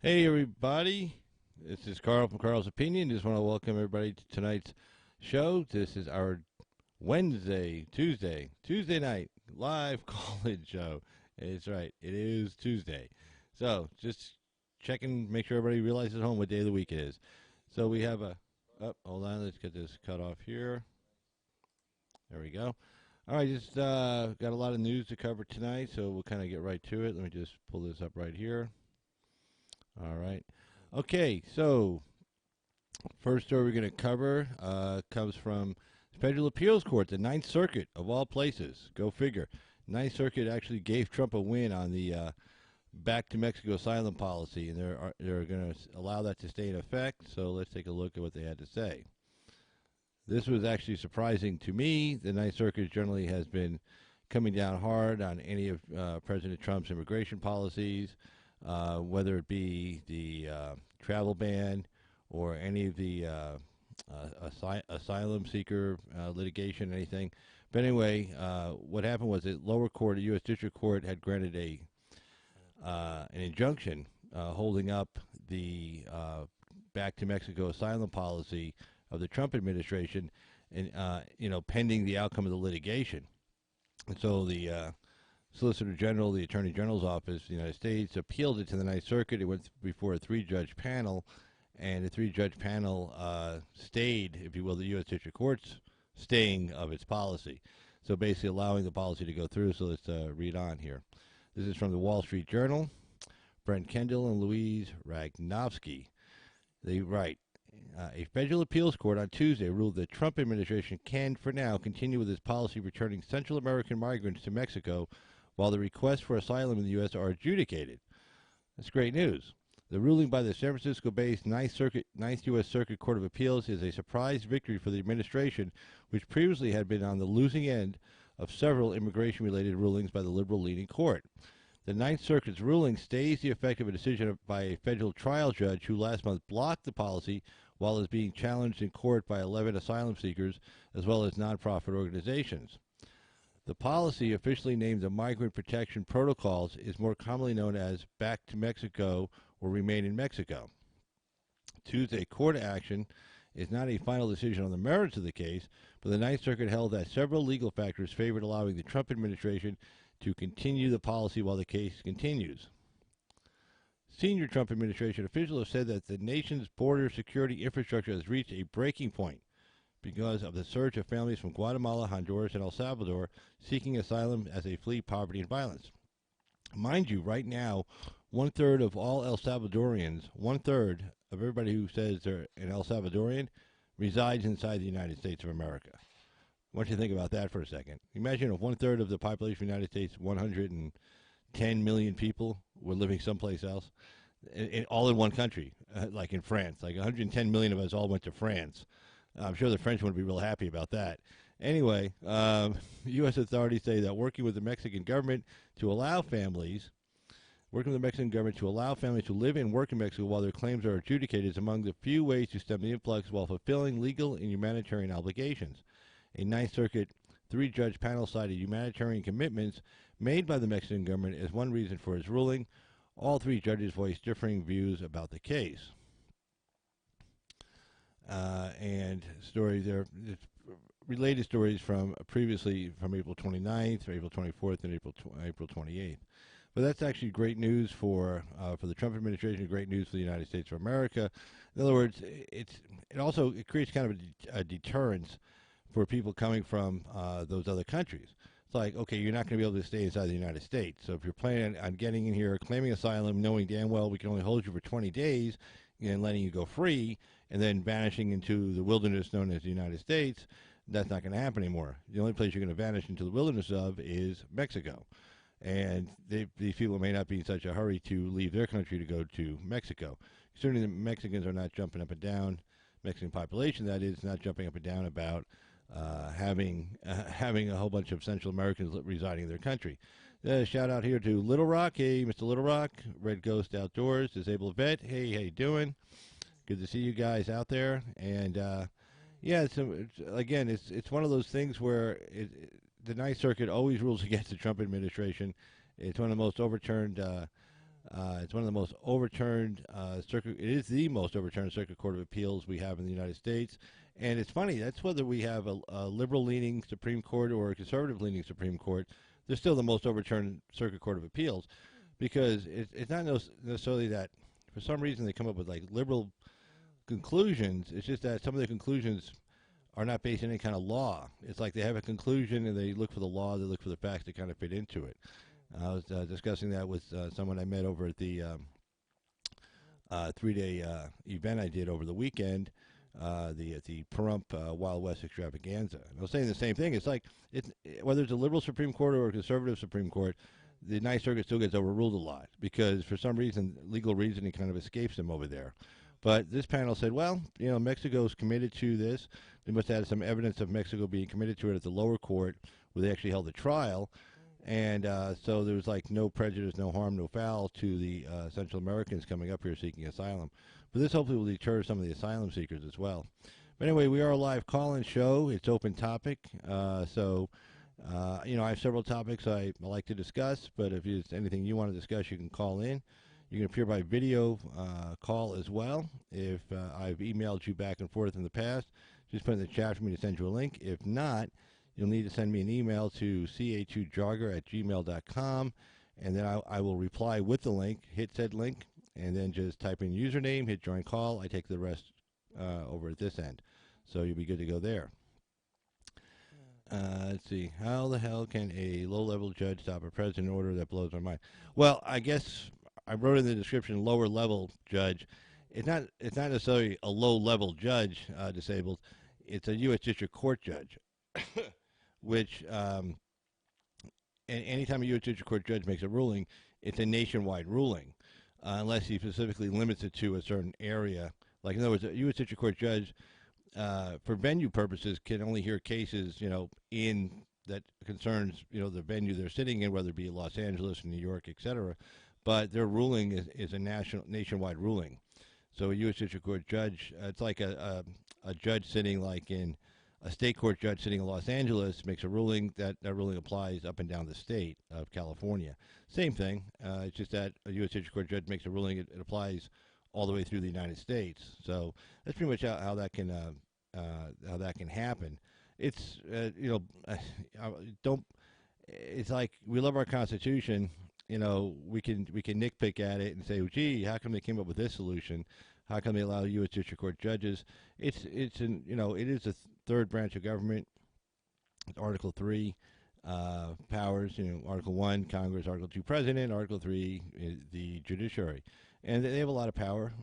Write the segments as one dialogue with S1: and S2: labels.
S1: Hey everybody, this is Carl from Carl's Opinion. Just want to welcome everybody to tonight's show. This is our Tuesday night live call-in show. It's right, it is Tuesday. So just checking, make sure everybody realizes at home what day of the week it is. So we have hold on, let's get this cut off here. There we go. All right, just got a lot of news to cover tonight, so we'll kind of get right to it. Let me just pull this up right here. All right. Okay, so first story we're going to cover comes from Federal Appeals Court, the Ninth Circuit, of all places. Go figure. Ninth Circuit actually gave Trump a win on the back to Mexico asylum policy, and they're going to allow that to stay in effect. So let's take a look at what they had to say. This was actually surprising to me. The Ninth Circuit generally has been coming down hard on any of President Trump's immigration policies, whether it be the travel ban or any of the asylum seeker litigation, anything. But anyway, what happened was that lower court, a U.S. District Court, had granted an injunction holding up the back to Mexico asylum policy of the Trump administration, and pending the outcome of the litigation. And so the Solicitor General, the Attorney General's office of the United States, appealed it to the Ninth Circuit. It went before a three-judge panel, and the three-judge panel stayed, if you will, the U.S. District Court's staying of its policy. So basically allowing the policy to go through. So let's read on here. This is from the Wall Street Journal. Brent Kendall and Louise Ragnovsky. They write, a federal appeals court on Tuesday ruled the Trump administration can, for now, continue with its policy returning Central American migrants to Mexico while the requests for asylum in the U.S. are adjudicated. That's great news. The ruling by the San Francisco-based Ninth U.S. Circuit Court of Appeals is a surprise victory for the administration, which previously had been on the losing end of several immigration-related rulings by the liberal-leaning court. The Ninth Circuit's ruling stays the effect of a decision by a federal trial judge who last month blocked the policy while it's being challenged in court by 11 asylum seekers as well as nonprofit organizations. The policy, officially named the Migrant Protection Protocols, is more commonly known as Back to Mexico or Remain in Mexico. Tuesday court action is not a final decision on the merits of the case, but the Ninth Circuit held that several legal factors favored allowing the Trump administration to continue the policy while the case continues. Senior Trump administration officials have said that the nation's border security infrastructure has reached a breaking point because of the surge of families from Guatemala, Honduras, and El Salvador seeking asylum as they flee poverty and violence. Mind you, right now, one-third of all El Salvadorians, one-third of everybody who says they're an El Salvadorian, resides inside the United States of America. I want you to think about that for a second. Imagine if one-third of the population of the United States, 110 million people, were living someplace else, all in one country, like in France. Like 110 million of us all went to France. I'm sure the French wouldn't be real happy about that. Anyway, U.S. authorities say that working with the Mexican government to allow families to live and work in Mexico while their claims are adjudicated is among the few ways to stem the influx while fulfilling legal and humanitarian obligations. A Ninth Circuit three-judge panel cited humanitarian commitments made by the Mexican government as one reason for its ruling. All three judges voiced differing views about the case. And stories there, related stories from previously from April 29th, April 24th, and April 28th. But that's actually great news for the Trump administration. Great news for the United States of America. In other words, it creates kind of a deterrence for people coming from those other countries. It's like, okay, you're not going to be able to stay inside the United States. So if you're planning on getting in here, claiming asylum, knowing damn well we can only hold you for 20 days and letting you go free, and then vanishing into the wilderness known as the United States, that's not going to happen anymore. The only place you're going to vanish into the wilderness of is Mexico. And these people may not be in such a hurry to leave their country to go to Mexico. Certainly the Mexicans are not jumping up and down, Mexican population that is, not jumping up and down about having a whole bunch of Central Americans residing in their country. Shout out here to Little Rock. Hey, Mr. Little Rock, Red Ghost Outdoors, Disabled Vet. Hey, how you doing? Good to see you guys out there. And yeah, it's one of those things where the Ninth Circuit always rules against the Trump administration. It's one of the most overturned It's one of the most overturned circuit. It is the most overturned circuit court of appeals we have in the United States. And it's funny. That's whether we have a liberal-leaning Supreme Court or a conservative-leaning Supreme Court. They're still the most overturned circuit court of appeals, because it's not necessarily that for some reason they come up with like liberal conclusions. It's just that some of the conclusions are not based on any kind of law. It's like they have a conclusion and they look for the law, they look for the facts to kind of fit into it. I was discussing that with someone I met over at the 3-day event I did over the weekend, the Pahrump Wild West Extravaganza. And I was saying the same thing. It's like whether it's a liberal Supreme Court or a conservative Supreme Court, the Ninth Circuit still gets overruled a lot because for some reason, legal reasoning kind of escapes them over there. But this panel said, well, Mexico's committed to this. They must have some evidence of Mexico being committed to it at the lower court where they actually held a trial. And so there was like no prejudice, no harm, no foul to the Central Americans coming up here seeking asylum. But this hopefully will deter some of the asylum seekers as well. But anyway, we are a live call-in show. It's open topic. So I have several topics I like to discuss. But if there's anything you want to discuss, you can call in. You can appear by video call as well. If I've emailed you back and forth in the past, just put in the chat for me to send you a link. If not, you'll need to send me an email to ca2jogger@gmail.com, and then I will reply with the link. Hit said link, and then just type in username, hit join call. I take the rest over at this end. So you'll be good to go there. Let's see. How the hell can a low-level judge stop a president order that blows my mind? Well, I guess I wrote in the description lower-level judge. It's not necessarily a low-level judge disabled. It's a U.S. District Court judge, which anytime a U.S. District Court judge makes a ruling, it's a nationwide ruling, unless he specifically limits it to a certain area. Like, in other words, a U.S. District Court judge, for venue purposes, can only hear cases, in that concerns, the venue they're sitting in, whether it be Los Angeles, New York, etc. But their ruling is a nationwide ruling. So a U.S. District Court judge, it's like a judge sitting like in a state court judge sitting in Los Angeles makes a ruling, that ruling applies up and down the state of California. Same thing. It's just that a U.S. District Court judge makes a ruling, it applies all the way through the United States. So that's pretty much how that can happen. It's It's like we love our Constitution. We can nitpick at it and say, well, gee, how come they came up with this solution? How come they allow U.S. District Court judges? It is a third branch of government. Article 3 powers. Article 1, Congress. Article 2, President. Article 3, the judiciary, and they have a lot of power.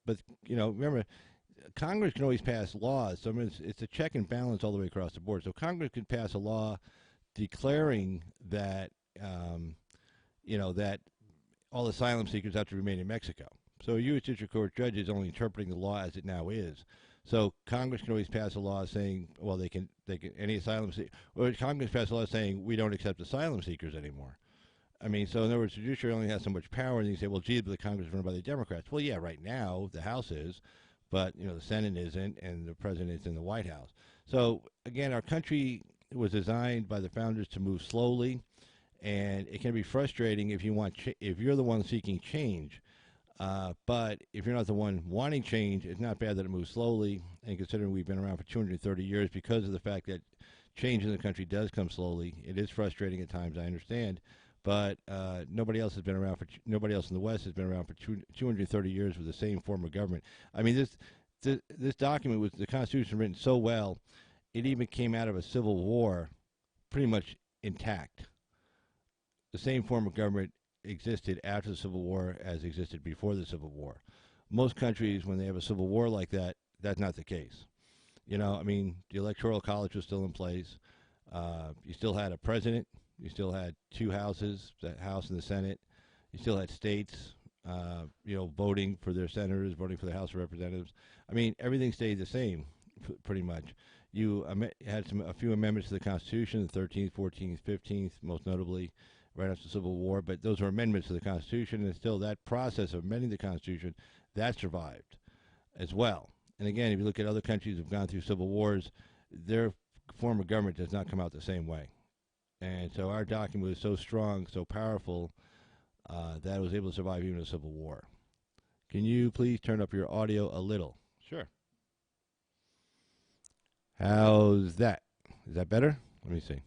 S1: But remember, Congress can always pass laws. So it's a check and balance all the way across the board. So Congress could pass a law declaring that that all asylum seekers have to remain in Mexico. So a U.S. District Court judge is only interpreting the law as it now is. So Congress can always pass a law saying, well, they can any asylum seeker, or Congress pass a law saying we don't accept asylum seekers anymore. I mean, so in other words, the judiciary only has so much power, and you say, well, gee, but the Congress is run by the Democrats. Well, yeah, right now the House is, but the Senate isn't, and the President is in the White House. So again, our country was designed by the founders to move slowly, and it can be frustrating if you're the one seeking change. But if you're not the one wanting change, it's not bad that it moves slowly. And considering we've been around for 230 years, because of the fact that change in the country does come slowly, it is frustrating at times, I understand. But nobody else in the West has been around for 230 years with the same form of government. I mean, this document was the Constitution written so well, it even came out of a civil war pretty much intact. The same form of government existed after the Civil War as existed before the Civil War. Most countries, when they have a civil war like that, that's not the case. The Electoral College was still in place. You still had a president. You still had two houses, the House and the Senate. You still had states, voting for their senators, voting for the House of Representatives. I mean, everything stayed the same, pretty much. You had a few amendments to the Constitution, the 13th, 14th, 15th, most notably, right after the Civil War. But those were amendments to the Constitution, and still that process of amending the Constitution, that survived as well. And again, if you look at other countries that have gone through civil wars, their form of government does not come out the same way. And so our document was so strong, so powerful, that was able to survive even a civil war. Can you please turn up your audio a little? Sure. How's that? Is that better? Let me see.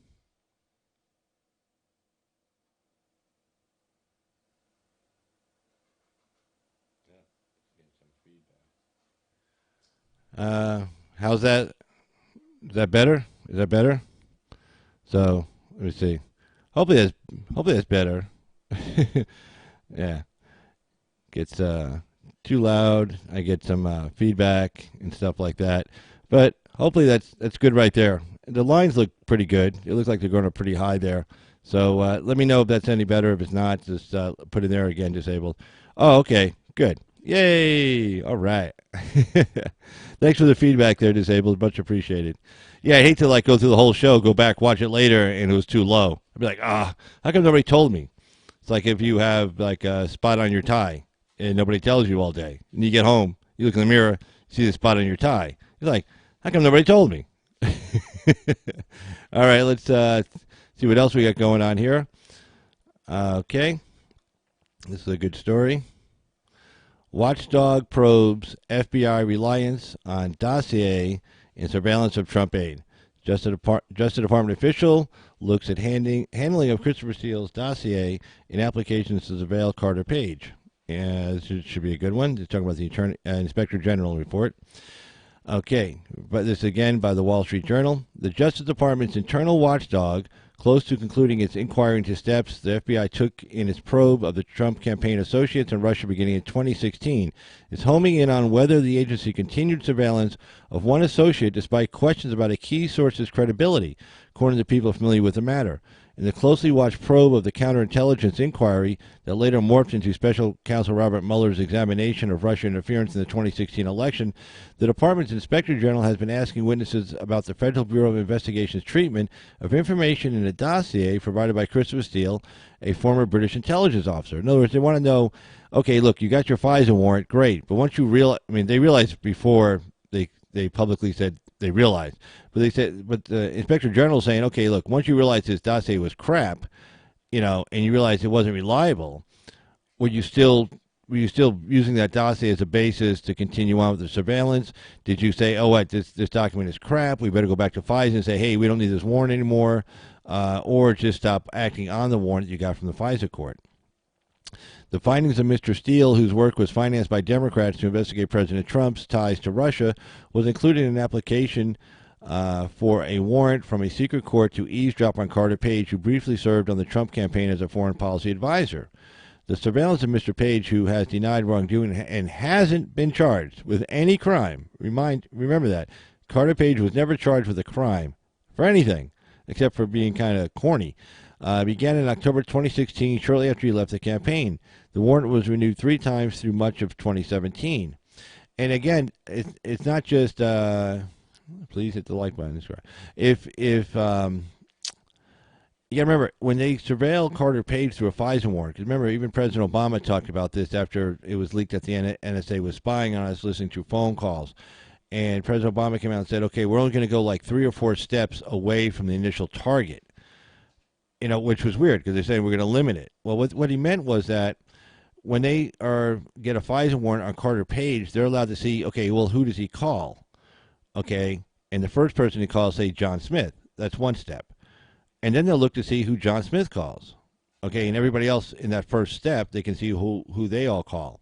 S1: How's that? Is that better? Is that better? So let me see. Hopefully that's better. Yeah, gets too loud. I get some feedback and stuff like that. But hopefully that's good right there. The lines look pretty good. It looks like they're going up pretty high there. So let me know if that's any better. If it's not, just put in there again, disabled. Oh, okay, good. Yay! All right. Thanks for the feedback there, disabled. Much appreciated. Yeah, I hate to like go through the whole show, go back, watch it later, and it was too low. I'd be like, how come nobody told me? It's like if you have like a spot on your tie and nobody tells you all day, and you get home, you look in the mirror, see the spot on your tie. You're like, how come nobody told me? All right, let's see what else we got going on here. Okay, this is a good story. Watchdog probes FBI reliance on dossier in surveillance of Trump aide. Justice Department official looks at handling of Christopher Steele's dossier in applications to surveil Carter Page. This should be a good one. They're talking about the Inspector General report. Okay, but this again by the Wall Street Journal. The Justice Department's internal watchdog, close to concluding its inquiry into steps the FBI took in its probe of the Trump campaign associates in Russia beginning in 2016, is homing in on whether the agency continued surveillance of one associate despite questions about a key source's credibility, according to people familiar with the matter. In the closely watched probe of the counterintelligence inquiry that later morphed into Special Counsel Robert Mueller's examination of Russian interference in the 2016 election, the department's Inspector General has been asking witnesses about the Federal Bureau of Investigation's treatment of information in a dossier provided by Christopher Steele, a former British intelligence officer. In other words, they want to know, okay, look, you got your FISA warrant, great, but once you realize, they realized before they publicly said they realized. But the Inspector General is saying, okay, look, once you realize this dossier was crap, and you realize it wasn't reliable, were you still using that dossier as a basis to continue on with the surveillance? Did you say, oh, what, this document is crap, we better go back to FISA and say, hey, we don't need this warrant anymore, or just stop acting on the warrant that you got from the FISA court? The findings of Mr. Steele, whose work was financed by Democrats to investigate President Trump's ties to Russia, was included in an application for a warrant from a secret court to eavesdrop on Carter Page, who briefly served on the Trump campaign as a foreign policy advisor. The surveillance of Mr. Page, who has denied wrongdoing and hasn't been charged with any crime. Remember that. Carter Page was never charged with a crime for anything except for being kind of corny. Began in October 2016, shortly after he left the campaign. The warrant was renewed 3 times through much of 2017. And again, it's not just. Please hit the like button. If you got to remember when they surveilled Carter Page through a FISA warrant. Because remember, even President Obama talked about this after it was leaked that the NSA was spying on us, listening to phone calls. And President Obama came out and said, "Okay, we're only going to go like 3 or 4 steps away from the initial target." Which was weird because they said we're going to limit it. Well, what he meant was that when they get a FISA warrant on Carter Page, they're allowed to see, okay, well, who does he call? Okay, and the first person he calls, say, John Smith. That's one step. And then they'll look to see who John Smith calls. Okay, and everybody else in that first step, they can see who they all call.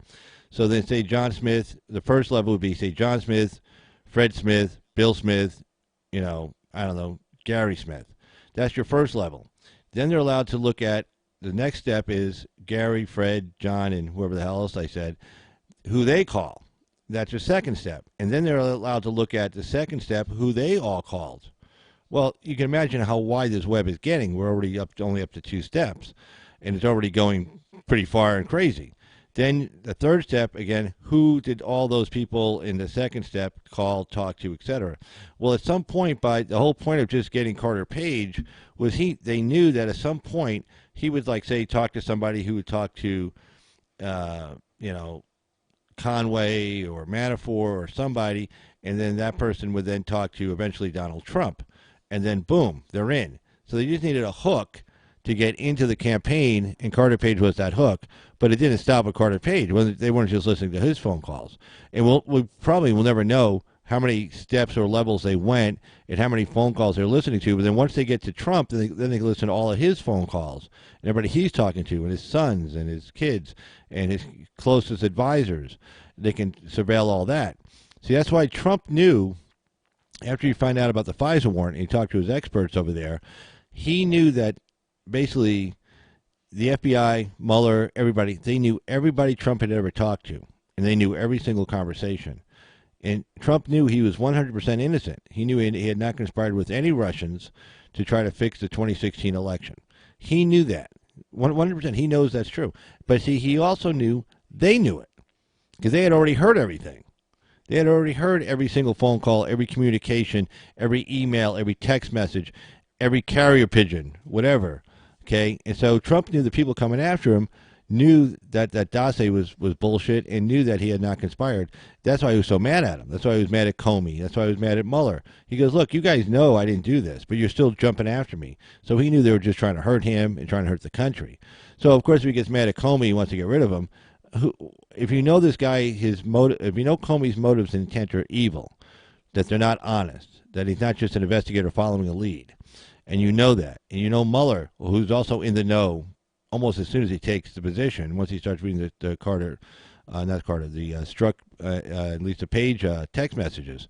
S1: So then say John Smith, the first level would be, say, John Smith, Fred Smith, Bill Smith, I don't know, Gary Smith. That's your first level. Then they're allowed to look at, the next step is Gary, Fred, John, and whoever the hell else I said, who they call. That's your second step. And then they're allowed to look at the second step, who they all called. Well, you can imagine how wide this web is getting. We're already only up to 2 steps, and it's already going pretty far and crazy. Then the third step, again, who did all those people in the second step call, talk to, etc.? Well, at some point, by the whole point of just getting Carter Page was they knew that at some point he would, like, say, talk to somebody who would talk to, Conway or Manafort or somebody, and then that person would then talk to eventually Donald Trump. And then, boom, they're in. So they just needed a hook to get into the campaign, and Carter Page was that hook. But it didn't stop at Carter Page. They weren't just listening to his phone calls. And we probably will never know how many steps or levels they went and how many phone calls they're listening to. But then once they get to Trump, then they can listen to all of his phone calls and everybody he's talking to, and his sons and his kids and his closest advisors. They can surveil all that. See, that's why Trump knew, after he found out about the FISA warrant and he talked to his experts over there, he knew that basically the FBI, Mueller, everybody, they knew everybody Trump had ever talked to, and they knew every single conversation. And Trump knew he was 100% innocent. He knew he had not conspired with any Russians to try to fix the 2016 election. He knew that. 100%. He knows that's true. But see, he also knew they knew it, because they had already heard everything. They had already heard every single phone call, every communication, every email, every text message, every carrier pigeon, whatever. Okay, and so Trump knew the people coming after him knew that that dossier was bullshit and knew that he had not conspired. That's why he was so mad at him. That's why he was mad at Comey. That's why he was mad at Mueller. He goes, look, you guys know I didn't do this, but you're still jumping after me. So he knew they were just trying to hurt him and trying to hurt the country. So, of course, if he gets mad at Comey, he wants to get rid of him. If you know this guy, his motive, if you know Comey's motives and intent are evil, that they're not honest, that he's not just an investigator following a lead, and you know that, and you know Mueller, who's also in the know almost as soon as he takes the position, once he starts reading the Carter, not Carter, the at least the Page text messages,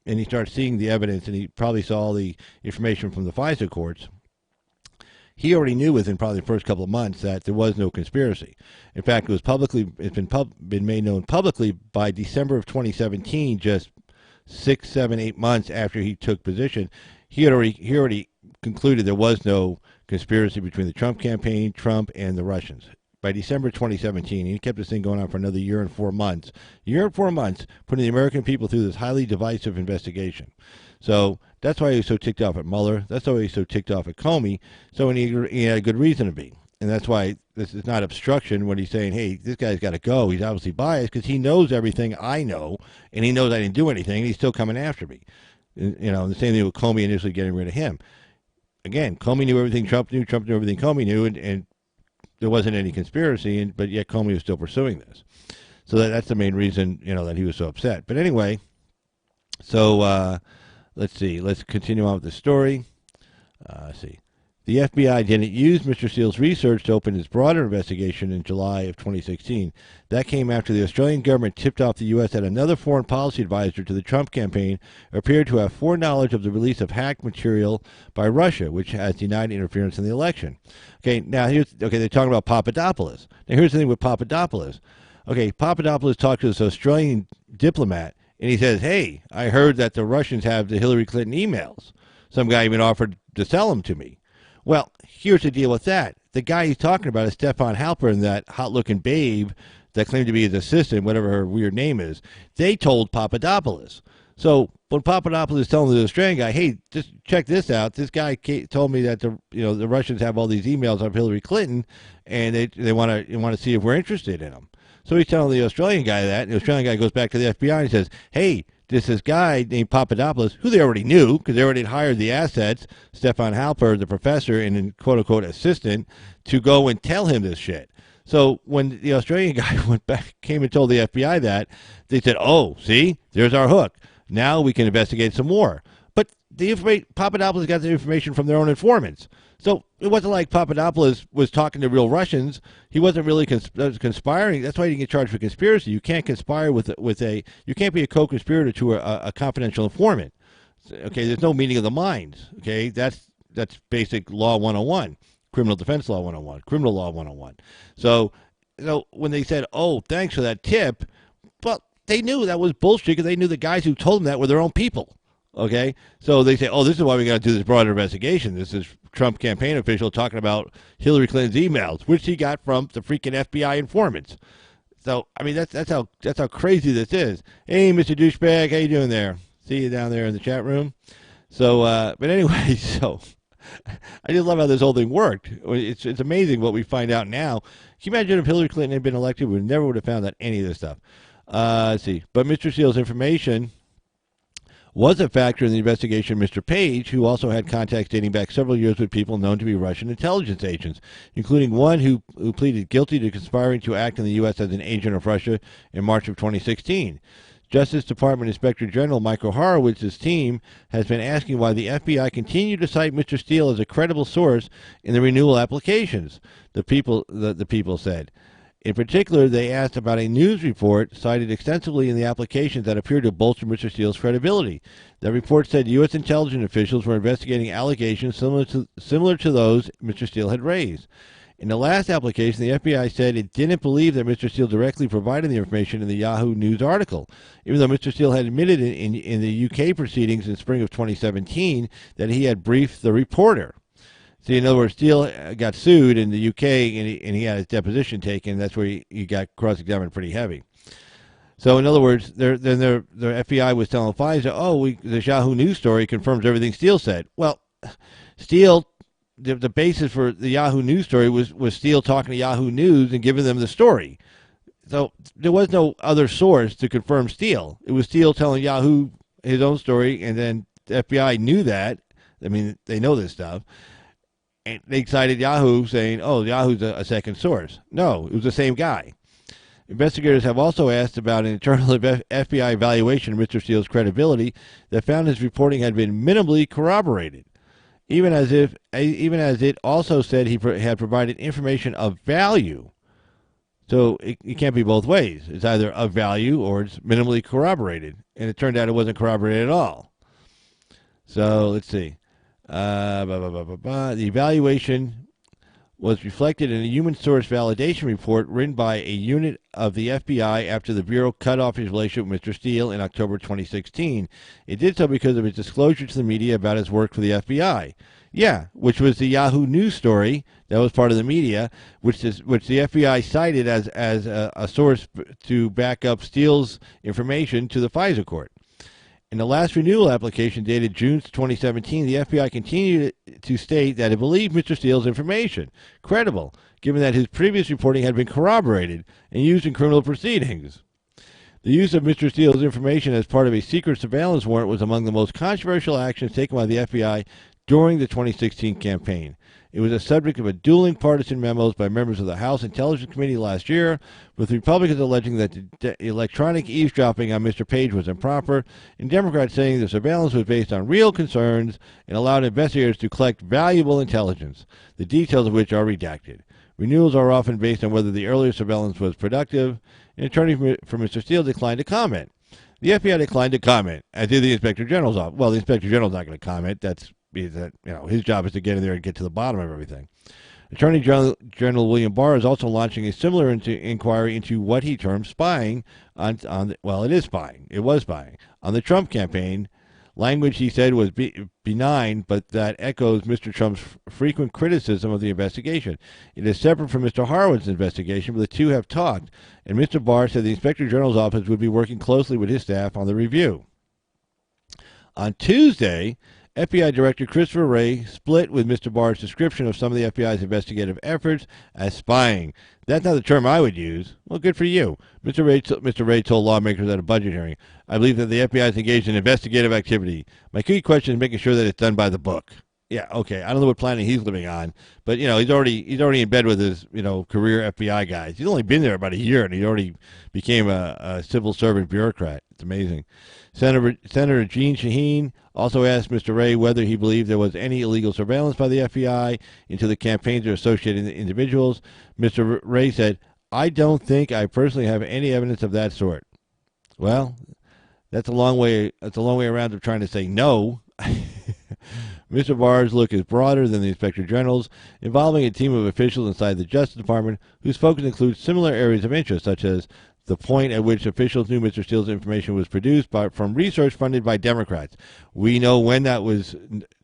S1: and he starts seeing the evidence, and he probably saw all the information from the FISA courts. He already knew within probably the first couple of months that there was no conspiracy. In fact, it's been made known publicly by December of 2017, just 6, 7, 8 months after he took position. He already concluded there was no conspiracy between the Trump campaign, Trump, and the Russians. By December 2017, he kept this thing going on for another year and 4 months. Year and 4 months, putting the American people through this highly divisive investigation. So that's why he was so ticked off at Mueller. That's why he was so ticked off at Comey. So he had a good reason to be. And that's why this is not obstruction when he's saying, hey, this guy's got to go. He's obviously biased because he knows everything I know, and he knows I didn't do anything, and he's still coming after me. You know, the same thing with Comey initially getting rid of him. Again, Comey knew everything Trump knew everything Comey knew, and there wasn't any conspiracy, but yet Comey was still pursuing this. So that's the main reason, that he was so upset. But anyway, so let's see. Let's continue on with the story. Let's see. The FBI didn't use Mr. Steele's research to open its broader investigation in July of 2016. That came after the Australian government tipped off the U.S. that another foreign policy advisor to the Trump campaign appeared to have foreknowledge of the release of hacked material by Russia, which has denied interference in the election. Okay, now they're talking about Papadopoulos. Now here's the thing with Papadopoulos. Okay, Papadopoulos talked to this Australian diplomat, and he says, hey, I heard that the Russians have the Hillary Clinton emails. Some guy even offered to sell them to me. Well, here's the deal with that. The guy he's talking about is Stefan Halpern, that hot-looking babe that claimed to be his assistant, whatever her weird name is. They told Papadopoulos. So when Papadopoulos is telling the Australian guy, hey, just check this out. This guy told me that the Russians have all these emails of Hillary Clinton, and they want to see if we're interested in them. So he's telling the Australian guy that, and the Australian guy goes back to the FBI and says, hey, this guy named Papadopoulos, who they already knew because they already had hired the assets, Stefan Halper, the professor and quote-unquote assistant, to go and tell him this shit. So when the Australian guy came and told the FBI that, they said, oh, see, there's our hook. Now we can investigate some more. But Papadopoulos got the information from their own informants. So it wasn't like Papadopoulos was talking to real Russians. He wasn't really conspiring. That's why he didn't get charged with conspiracy. You can't conspire you can't be a co-conspirator to a confidential informant. Okay, there's no meeting of the minds. Okay, that's basic law 101, criminal defense law 101, criminal law 101. So, when they said, oh, thanks for that tip, well, they knew that was bullshit because they knew the guys who told them that were their own people. Okay, so they say, oh, this is why we got to do this broader investigation. This is Trump campaign official talking about Hillary Clinton's emails, which he got from the freaking FBI informants. So, I mean, that's how crazy this is. Hey, Mr. Douchebag, how you doing there? See you down there in the chat room. So, but anyway, so I just love how this whole thing worked. It's amazing what we find out now. Can you imagine if Hillary Clinton had been elected? We never would have found out any of this stuff. Let's see. But Mr. Steele's information was a factor in the investigation of Mr. Page, who also had contacts dating back several years with people known to be Russian intelligence agents, including one who pleaded guilty to conspiring to act in the U.S. as an agent of Russia in March of 2016. Justice Department Inspector General Michael Horowitz's team has been asking why the FBI continued to cite Mr. Steele as a credible source in the renewal applications, the people said. In particular, they asked about a news report cited extensively in the applications that appeared to bolster Mr. Steele's credibility. The report said U.S. intelligence officials were investigating allegations similar to those Mr. Steele had raised. In the last application, the FBI said it didn't believe that Mr. Steele directly provided the information in the Yahoo News article, even though Mr. Steele had admitted in the UK proceedings in spring of 2017 that he had briefed the reporter. See, in other words, Steele got sued in the UK, and he had his deposition taken. That's where he got cross-examined pretty heavy. So, in other words, the FBI was telling FISA, the Yahoo News story confirms everything Steele said. Well, Steele, the basis for the Yahoo News story was Steele talking to Yahoo News and giving them the story. So there was no other source to confirm Steele. It was Steele telling Yahoo his own story, and then the FBI knew that. I mean, they know this stuff. And they cited Yahoo saying, Yahoo's a second source. No, it was the same guy. Investigators have also asked about an internal FBI evaluation of Mr. Steele's credibility that found his reporting had been minimally corroborated, even as it also said he had provided information of value. So it can't be both ways. It's either of value or it's minimally corroborated. And it turned out it wasn't corroborated at all. So let's see. The evaluation was reflected in a human source validation report written by a unit of the FBI after the Bureau cut off his relationship with Mr. Steele in October 2016. It did so because of his disclosure to the media about his work for the FBI. Yeah, which was the Yahoo News story that was part of the media, which the FBI cited as a source to back up Steele's information to the FISA court. In the last renewal application dated June 2017, the FBI continued to state that it believed Mr. Steele's information credible, given that his previous reporting had been corroborated and used in criminal proceedings. The use of Mr. Steele's information as part of a secret surveillance warrant was among the most controversial actions taken by the FBI during the 2016 campaign. It was the subject of a dueling partisan memos by members of the House Intelligence Committee last year, with Republicans alleging that the electronic eavesdropping on Mr. Page was improper, and Democrats saying the surveillance was based on real concerns and allowed investigators to collect valuable intelligence, the details of which are redacted. Renewals are often based on whether the earlier surveillance was productive. An attorney for Mr. Steele declined to comment. The FBI declined to comment, as did the Inspector General's office. Well, the Inspector General's not going to comment. His job is to get in there and get to the bottom of everything. Attorney General William Barr is also launching a similar inquiry into what he termed spying it is spying. It was spying on the Trump campaign. Language he said was benign, but that echoes Mr. Trump's frequent criticism of the investigation. It is separate from Mr. Horowitz's investigation, but the two have talked, and Mr. Barr said the Inspector General's office would be working closely with his staff on the review. On Tuesday, FBI Director Christopher Wray split with Mr. Barr's description of some of the FBI's investigative efforts as spying. That's not the term I would use. Well, good for you. Mr. Wray told lawmakers at a budget hearing, I believe that the FBI is engaged in investigative activity. My key question is making sure that it's done by the book. Yeah, okay. I don't know what planet he's living on, but he's already in bed with his career FBI guys. He's only been there about a year, and he already became a civil servant bureaucrat. It's amazing. Senator Jeanne Shaheen also asked Mr. Wray whether he believed there was any illegal surveillance by the FBI into the campaigns or associated individuals. Mr. Wray said, I don't think I personally have any evidence of that sort. Well, that's a long way around of trying to say no. Mr. Barr's look is broader than the Inspector General's, involving a team of officials inside the Justice Department whose focus includes similar areas of interest, such as the point at which officials knew Mr. Steele's information was produced from research funded by Democrats. We know when that was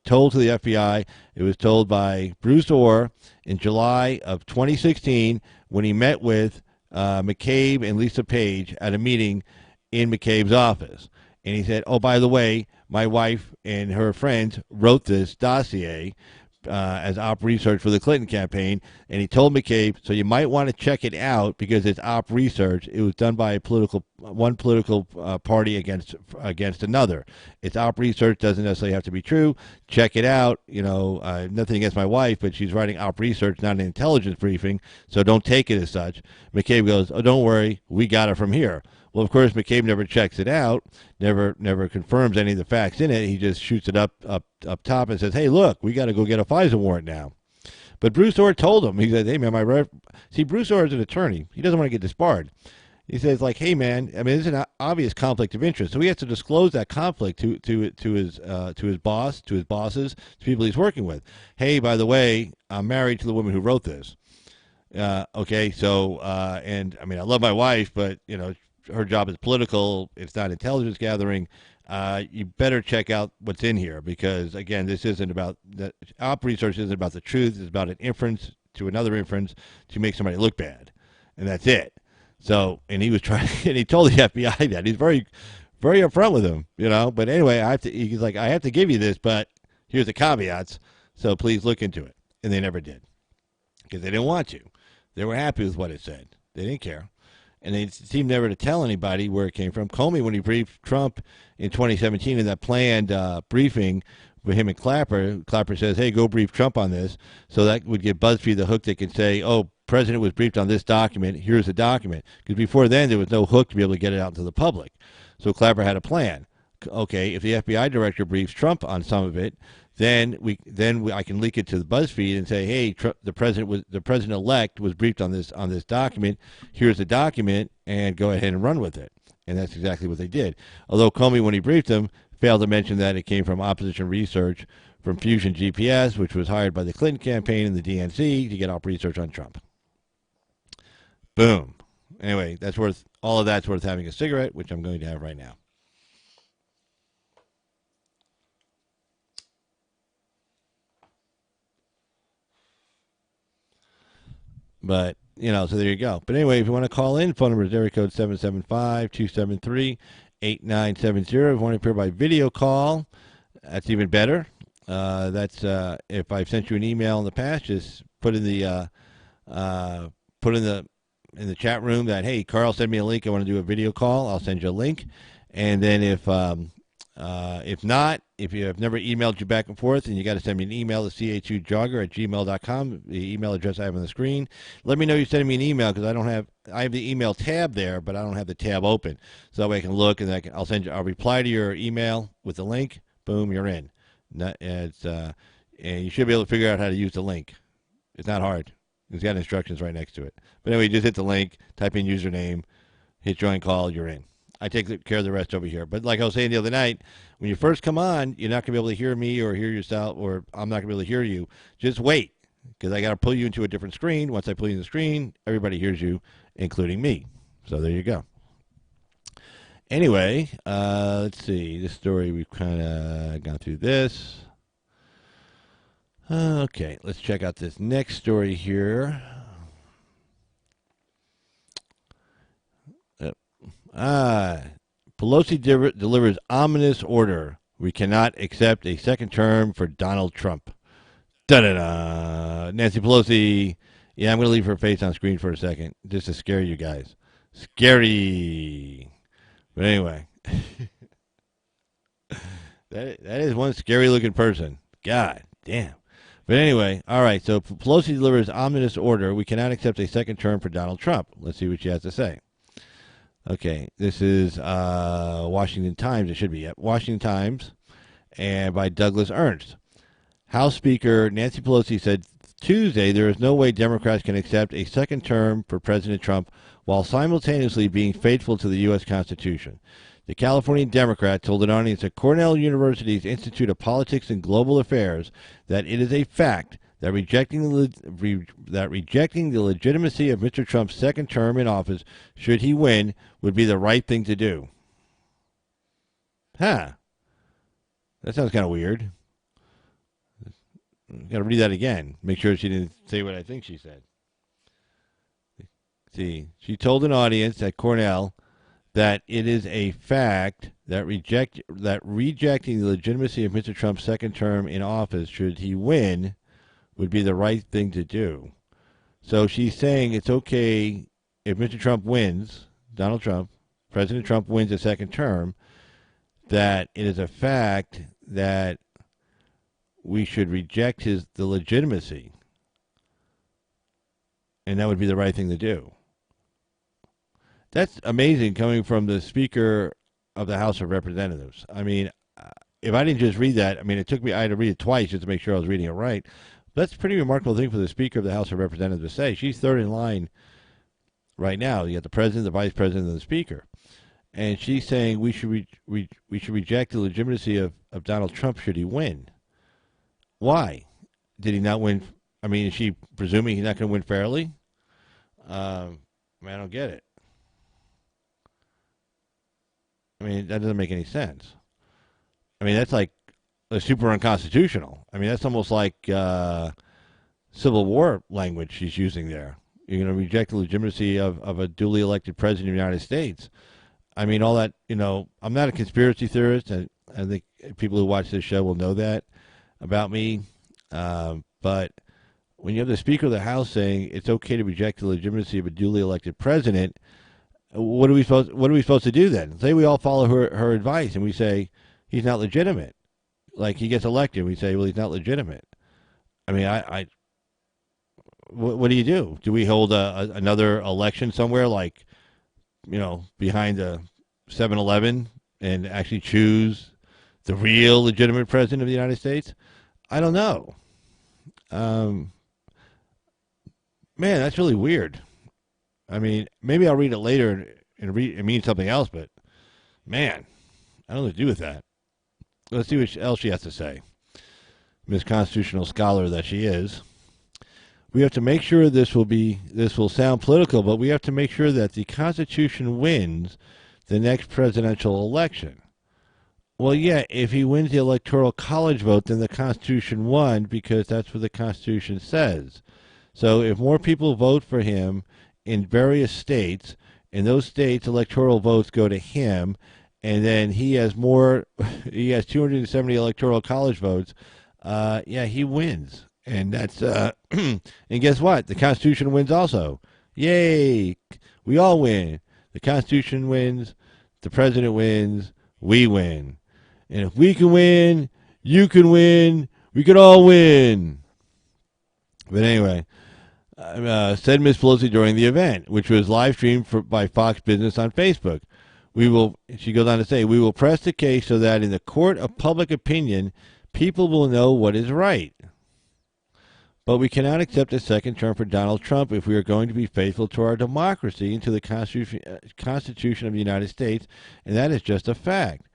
S1: told to the FBI. It was told by Bruce Orr in July of 2016 when he met with McCabe and Lisa Page at a meeting in McCabe's office. And he said, oh, by the way, my wife and her friends wrote this dossier as op research for the Clinton campaign, and he told McCabe, so you might want to check it out because it's op research. It was done by one political party against another. It's op research, doesn't necessarily have to be true. Check it out. Nothing against my wife, but she's writing op research, not an intelligence briefing, so don't take it as such. McCabe goes, oh, don't worry, we got it from here. Well, of course, McCabe never checks it out, never confirms any of the facts in it. He just shoots it up top and says, hey, look, we got to go get a FISA warrant now. But Bruce Orr told him, he said, hey, man, see, Bruce Orr is an attorney. He doesn't want to get disbarred. He says, like, hey, man, I mean, there's an obvious conflict of interest. So he has to disclose that conflict to his boss, to his bosses, to people he's working with. Hey, by the way, I'm married to the woman who wrote this. Okay, so, and, I mean, I love my wife, but, her job is political. It's not intelligence gathering. You better check out what's in here because, again, this isn't about the op research. Isn't about the truth. It's about an inference to another inference to make somebody look bad, and that's it. So, and he was trying, and he told the FBI that he's very, very upfront with him, But anyway, he's like, I have to give you this, but here's the caveats. So please look into it, and they never did because they didn't want to. They were happy with what it said. They didn't care. And they seemed never to tell anybody where it came from. Comey, when he briefed Trump in 2017 in that planned briefing with him and Clapper says, hey, go brief Trump on this. So that would give BuzzFeed the hook. They could say, oh, president was briefed on this document. Here's the document. Because before then, there was no hook to be able to get it out to the public. So Clapper had a plan. Okay, if the FBI director briefs Trump on some of it, then I can leak it to the BuzzFeed and say, hey, the president-elect was briefed on this document. Here's the document, and go ahead and run with it. And that's exactly what they did. Although Comey, when he briefed him, failed to mention that it came from opposition research from Fusion GPS, which was hired by the Clinton campaign and the DNC to get op research on Trump. Boom. Anyway, all of that's worth having a cigarette, which I'm going to have right now. But, so there you go. But anyway, if you want to call in, phone number is area code 775-273-8970. If you want to appear by video call, that's even better. That's if I've sent you an email in the past, just put in the chat room that, hey, Carl, send me a link. I want to do a video call. I'll send you a link. And then if not, if you have never emailed you back and forth and you got to send me an email to chu-jogger@gmail.com, the email address I have on the screen, let me know you're sending me an email because I have the email tab there, but I don't have the tab open. So that way I can look and I'll reply to your email with the link. Boom, you're in. And you should be able to figure out how to use the link. It's not hard. It's got instructions right next to it. But anyway, just hit the link, type in username, hit join call, you're in. I take care of the rest over here. But like I was saying the other night, when you first come on, you're not going to be able to hear me or hear yourself, or I'm not going to be able to hear you. Just wait, because I got to pull you into a different screen. Once I pull you in the screen, everybody hears you, including me. So there you go. Anyway, let's see. This story, we've kind of gone through this. Okay, let's check out this next story here. Pelosi delivers ominous order. We cannot accept a second term for Donald Trump. Da-da-da. Nancy Pelosi. Yeah, I'm going to leave her face on screen for a second just to scare you guys. Scary. But anyway. that is one scary-looking person. God damn. But anyway, all right, so Pelosi delivers ominous order. We cannot accept a second term for Donald Trump. Let's see what she has to say. Okay, this is Washington Times. It should be Washington Times, and by Douglas Ernst. House Speaker Nancy Pelosi said Tuesday there is no way Democrats can accept a second term for President Trump while simultaneously being faithful to the U.S. Constitution. The California Democrat told an audience at Cornell University's Institute of Politics and Global Affairs that it is a fact that rejecting the legitimacy of Mr. Trump's second term in office, should he win, would be the right thing to do. Huh. That sounds kind of weird. Got to read that again. Make sure she didn't say what I think she said. See, she told an audience at Cornell that it is a fact that rejecting the legitimacy of Mr. Trump's second term in office, should he win, would be the right thing to do. So she's saying it's okay if Mr. Trump wins, Donald Trump, President Trump wins a second term, that it is a fact that we should reject the legitimacy, and that would be the right thing to do. That's amazing coming from the Speaker of the House of Representatives. I mean, if I didn't just read that, I mean, I had to read it twice just to make sure I was reading it right. That's a pretty remarkable thing for the Speaker of the House of Representatives to say. She's third in line right now. You got the President, the Vice President, and the Speaker. And she's saying we should we should reject the legitimacy of Donald Trump should he win. Why? Did he not win? I mean, is she presuming he's not going to win fairly? I don't get it. I mean, that doesn't make any sense. I mean, that's like super unconstitutional. I mean, that's almost like Civil War language she's using there. You're going to reject the legitimacy of a duly elected president of the United States. I mean, all that, I'm not a conspiracy theorist, and I think people who watch this show will know that about me. But when you have the Speaker of the House saying it's okay to reject the legitimacy of a duly elected president, what are we supposed to do then? Say we all follow her advice and we say he's not legitimate. Like he gets elected, we say, well, he's not legitimate. I mean, what do you do? Do we hold another election somewhere, like, behind a 7-Eleven and actually choose the real legitimate president of the United States? I don't know. Man, that's really weird. I mean, maybe I'll read it later and it means something else, but man, I don't know what to do with that. Let's see what else she has to say. Miss Constitutional Scholar that she is. We have to make sure this will sound political, but we have to make sure that the Constitution wins the next presidential election. Well, yeah, if he wins the Electoral College vote, then the Constitution won because that's what the Constitution says. So if more people vote for him in various states, in those states, electoral votes go to him, and then he has 270 Electoral College votes, he wins. And that's and guess what? The Constitution wins also. Yay! We all win. The Constitution wins. The president wins. We win. And if we can win, you can win. We can all win. But anyway, said Ms. Pelosi during the event, which was live streamed by Fox Business on Facebook. She goes on to say, we will press the case so that in the court of public opinion, people will know what is right. But we cannot accept a second term for Donald Trump if we are going to be faithful to our democracy and to the Constitution of the United States, and that is just a fact.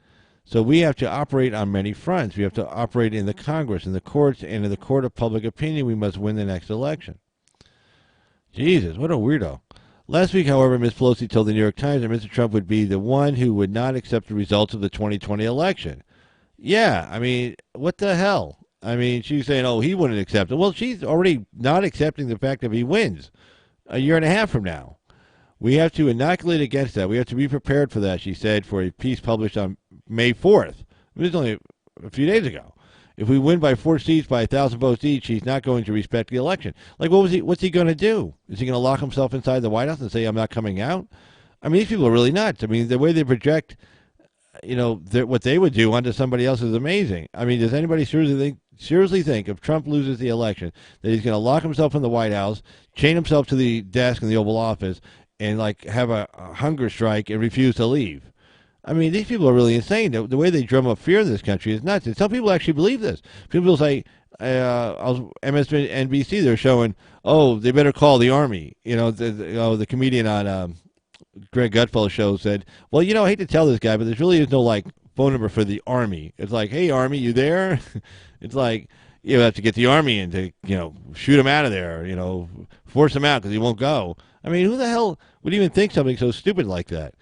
S1: So we have to operate on many fronts. We have to operate in the Congress, in the courts, and in the court of public opinion. We must win the next election. Jesus, what a weirdo. Last week, however, Ms. Pelosi told the New York Times that Mr. Trump would be the one who would not accept the results of the 2020 election. Yeah, I mean, what the hell? I mean, she's saying, he wouldn't accept it. Well, she's already not accepting the fact that he wins a year and a half from now. We have to inoculate against that. We have to be prepared for that, she said, for a piece published on May 4th. It was only a few days ago. If we win by 4 seats by 1,000 votes each, he's not going to respect the election. Like, what's he going to do? Is he going to lock himself inside the White House and say, I'm not coming out? I mean, these people are really nuts. I mean, the way they project, what they would do onto somebody else is amazing. I mean, does anybody seriously think if Trump loses the election that he's going to lock himself in the White House, chain himself to the desk in the Oval Office, and have a hunger strike and refuse to leave? I mean, these people are really insane. The way they drum up fear in this country is nuts. And some people actually believe this. People say, MSNBC, they're showing, they better call the Army. The comedian on Greg Gutfell's show said, well, I hate to tell this guy, but there really is no, phone number for the Army. It's like, hey, Army, you there? It's like, you have to get the Army in to, shoot him out of there, force him out because he won't go. I mean, who the hell would even think something so stupid like that?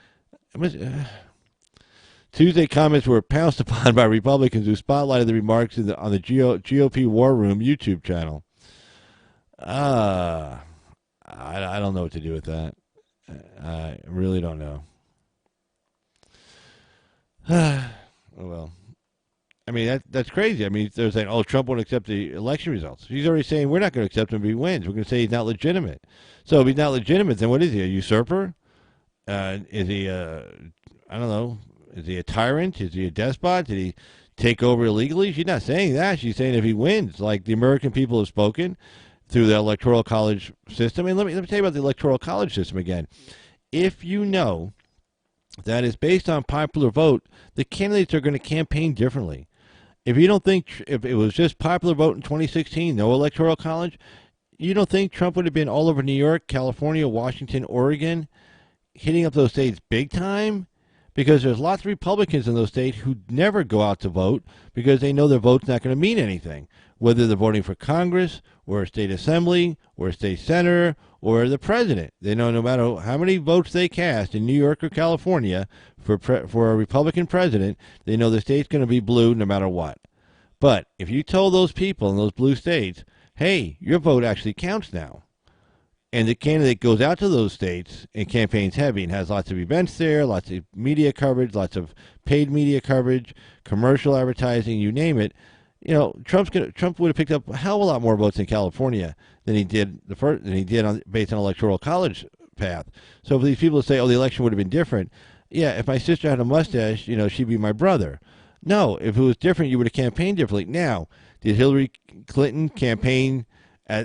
S1: Tuesday comments were pounced upon by Republicans who spotlighted the remarks on the GOP War Room YouTube channel. I don't know what to do with that. I really don't know. Oh, well. I mean, that's crazy. I mean, they're saying, oh, Trump won't accept the election results. She's already saying we're not going to accept him if he wins. We're going to say he's not legitimate. So if he's not legitimate, then what is he, a usurper? Is he, I don't know, is he a tyrant? Is he a despot? Did he take over illegally? She's not saying that. She's saying if he wins, like the American people have spoken through the Electoral College system. And let me tell you about the Electoral College system again. If you know that is based on popular vote, the candidates are going to campaign differently. If you don't think, if it was just popular vote in 2016, no Electoral College, you don't think Trump would have been all over New York, California, Washington, Oregon, hitting up those states big time? Because there's lots of Republicans in those states who never go out to vote because they know their vote's not going to mean anything, whether they're voting for Congress or a state assembly or a state senator or the president. They know no matter how many votes they cast in New York or California for a Republican president, they know the state's going to be blue no matter what. But if you told those people in those blue states, hey, your vote actually counts now, and the candidate goes out to those states and campaigns heavy and has lots of events there, lots of media coverage, lots of paid media coverage, commercial advertising, you name it. You know, Trump would have picked up a hell of a lot more votes in California than he did based on Electoral College path. So for these people to say, "Oh, the election would have been different," yeah, if my sister had a mustache, you know, she'd be my brother. No, if it was different, you would have campaigned differently. Now, did Hillary Clinton campaign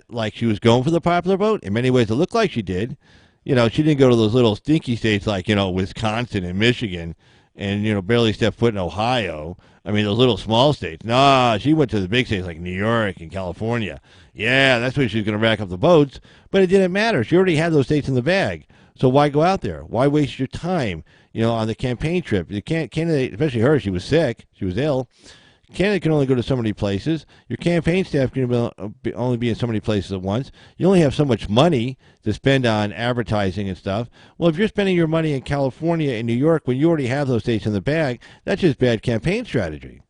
S1: like she was going for the popular vote? In many ways, it looked like she did. You know, she didn't go to those little stinky states like, you know, Wisconsin and Michigan and, you know, barely step foot in Ohio. I mean, those little small states. Nah, she went to the big states like New York and California. Yeah, that's where she was going to rack up the votes. But it didn't matter. She already had those states in the bag. So why go out there? Why waste your time, you know, on the campaign trip? The candidate, especially her, she was sick. She was ill. Candidate can only go to so many places. Your campaign staff can only be in so many places at once. You only have so much money to spend on advertising and stuff. Well, if you're spending your money in California and New York when you already have those states in the bag, that's just bad campaign strategy.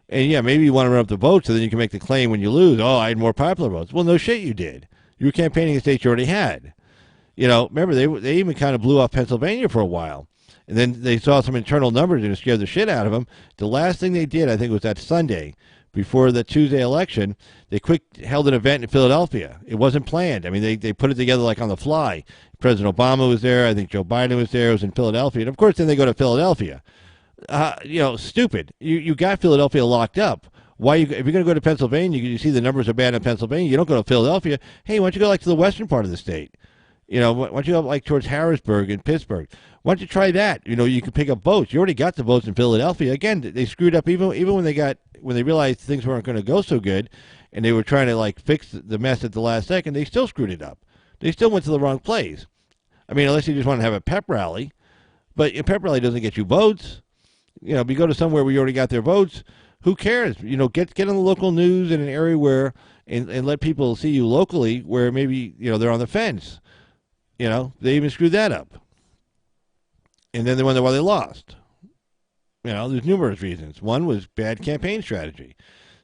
S1: And yeah, maybe you want to run up the votes so then you can make the claim when you lose, oh, I had more popular votes. Well, no shit you did. You were campaigning in states you already had. You know, remember, they even kind of blew off Pennsylvania for a while. And then they saw some internal numbers and it scared the shit out of them. The last thing they did, I think, was that Sunday before the Tuesday election, they held an event in Philadelphia. It wasn't planned. I mean, they put it together like on the fly. President Obama was there. I think Joe Biden was there. It was in Philadelphia. And, of course, then they go to Philadelphia. You know, stupid. You got Philadelphia locked up. Why if you're going to go to Pennsylvania, you see the numbers are bad in Pennsylvania, you don't go to Philadelphia. Hey, why don't you go like to the western part of the state? You know, why don't you go like towards Harrisburg and Pittsburgh? Why don't you try that? You know, you can pick up votes. You already got the votes in Philadelphia. Again, they screwed up even when they realized things weren't going to go so good, and they were trying to like fix the mess at the last second. They still screwed it up. They still went to the wrong place. I mean, unless you just want to have a pep rally, but a pep rally doesn't get you votes. You know, if you go to somewhere where you already got their votes, who cares? You know, get on the local news in an area where and let people see you locally where maybe you know they're on the fence. You know, they even screwed that up. And then they wonder why they lost. You know, there's numerous reasons. One was bad campaign strategy.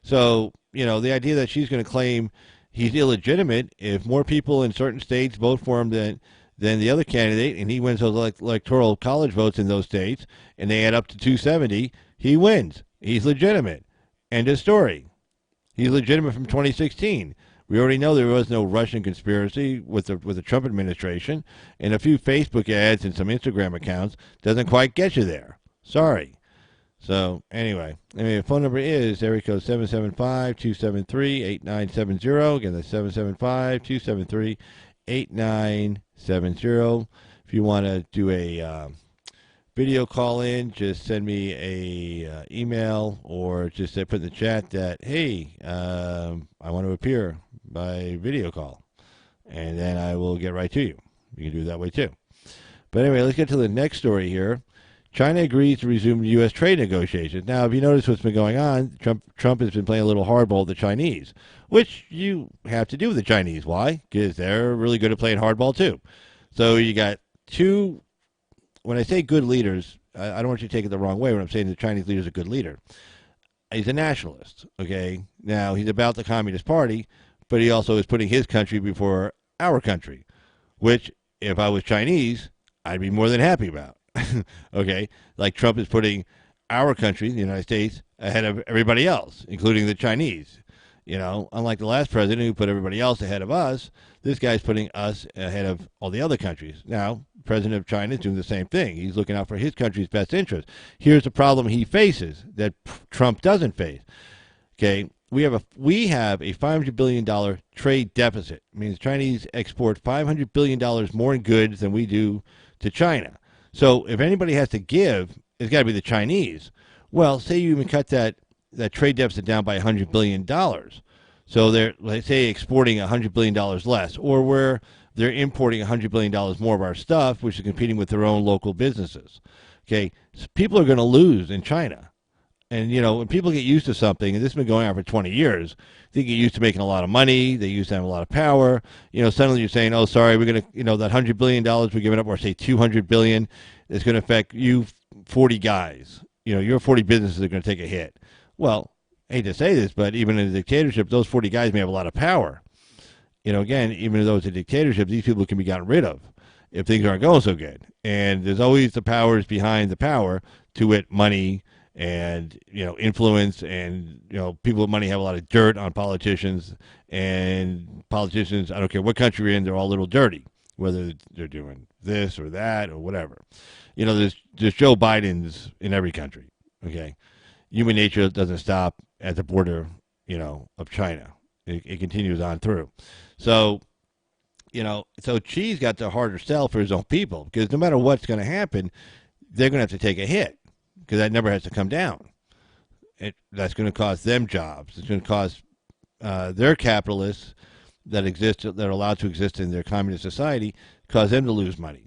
S1: So, you know, the idea that she's going to claim he's illegitimate if more people in certain states vote for him than the other candidate, and he wins those electoral college votes in those states, and they add up to 270, he wins. He's legitimate. End of story. He's legitimate from 2016. We already know there was no Russian conspiracy with the Trump administration, and a few Facebook ads and some Instagram accounts doesn't quite get you there. Sorry. So, anyway, the phone number is area code 775-273-8970. Again, that's 775-273-8970. If you want to do a video call in, just send me a email or just put in the chat that, hey, I want to appear by video call, and then I will get right to you. You can do it that way too. But anyway, let's get to the next story here. China agrees to resume U.S. trade negotiations. Now, if you notice what's been going on, Trump has been playing a little hardball with the Chinese, which you have to do with the Chinese. Why? Because they're really good at playing hardball too. So you got two, when I say good leaders, I don't want you to take it the wrong way when I'm saying the Chinese leader is a good leader. He's a nationalist, okay? Now, he's about the Communist Party, but he also is putting his country before our country, which, if I was Chinese, I'd be more than happy about. Okay? Like Trump is putting our country, the United States, ahead of everybody else, including the Chinese. Unlike the last president who put everybody else ahead of us, this guy's putting us ahead of all the other countries. Now, the president of China is doing the same thing. He's looking out for his country's best interest. Here's the problem he faces that Trump doesn't face. Okay, we have a $500 billion trade deficit. It means Chinese export $500 billion more in goods than we do to China. So if anybody has to give, it's got to be the Chinese. Well, say you even cut that trade deficit down by $100 billion. So they're, let's say, exporting $100 billion less, or where they're importing $100 billion more of our stuff, which is competing with their own local businesses. Okay, so people are going to lose in China. And, when people get used to something, and this has been going on for 20 years, they get used to making a lot of money, they used to have a lot of power. Suddenly you're saying, oh, sorry, we're going to, that $100 billion we're giving up, or say $200 billion, is going to affect you 40 guys. Your 40 businesses are going to take a hit. Well, I hate to say this, but even in a dictatorship, those 40 guys may have a lot of power. Again, even though it's a dictatorship, these people can be gotten rid of if things aren't going so good. And there's always the powers behind the power, to wit, money and, influence. And, people with money have a lot of dirt on politicians. And politicians, I don't care what country you're in, they're all a little dirty, whether they're doing this or that or whatever. There's Joe Bidens in every country, okay? Human nature doesn't stop at the border, of China. It continues on through. So, so Xi's got the harder sell for his own people, because no matter what's going to happen, they're going to have to take a hit, because that number has to come down. That's going to cost them jobs. It's going to cost their capitalists that are allowed to exist in their communist society, cause them to lose money.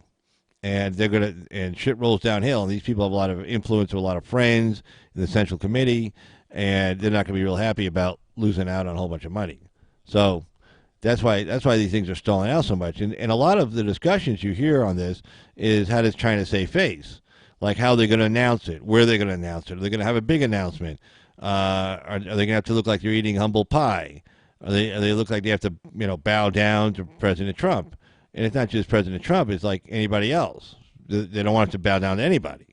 S1: And they're going to, and shit rolls downhill. And these people have a lot of influence with a lot of friends in the Central Committee, and they're not going to be real happy about losing out on a whole bunch of money. So that's why these things are stalling out so much. And a lot of the discussions you hear on this is, how does China save face? Like, how they're going to announce it, where they're going to announce it. Are they going to have a big announcement? Are they going to have to look like they're eating humble pie? Are they look like they have to bow down to President Trump? And it's not just President Trump, it's like anybody else. They don't want to bow down to anybody.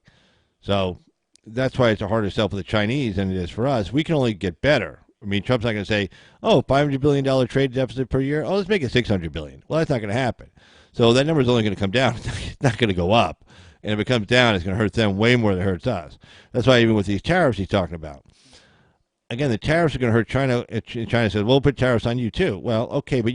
S1: So that's why it's a harder sell for the Chinese than it is for us. We can only get better. I mean, Trump's not going to say, oh, $500 billion trade deficit per year. Oh, let's make it $600 billion. Well, that's not going to happen. So that number is only going to come down. It's not going to go up. And if it comes down, it's going to hurt them way more than it hurts us. That's why even with these tariffs he's talking about. Again, the tariffs are going to hurt China. China says, well, we'll put tariffs on you too. Well, okay, but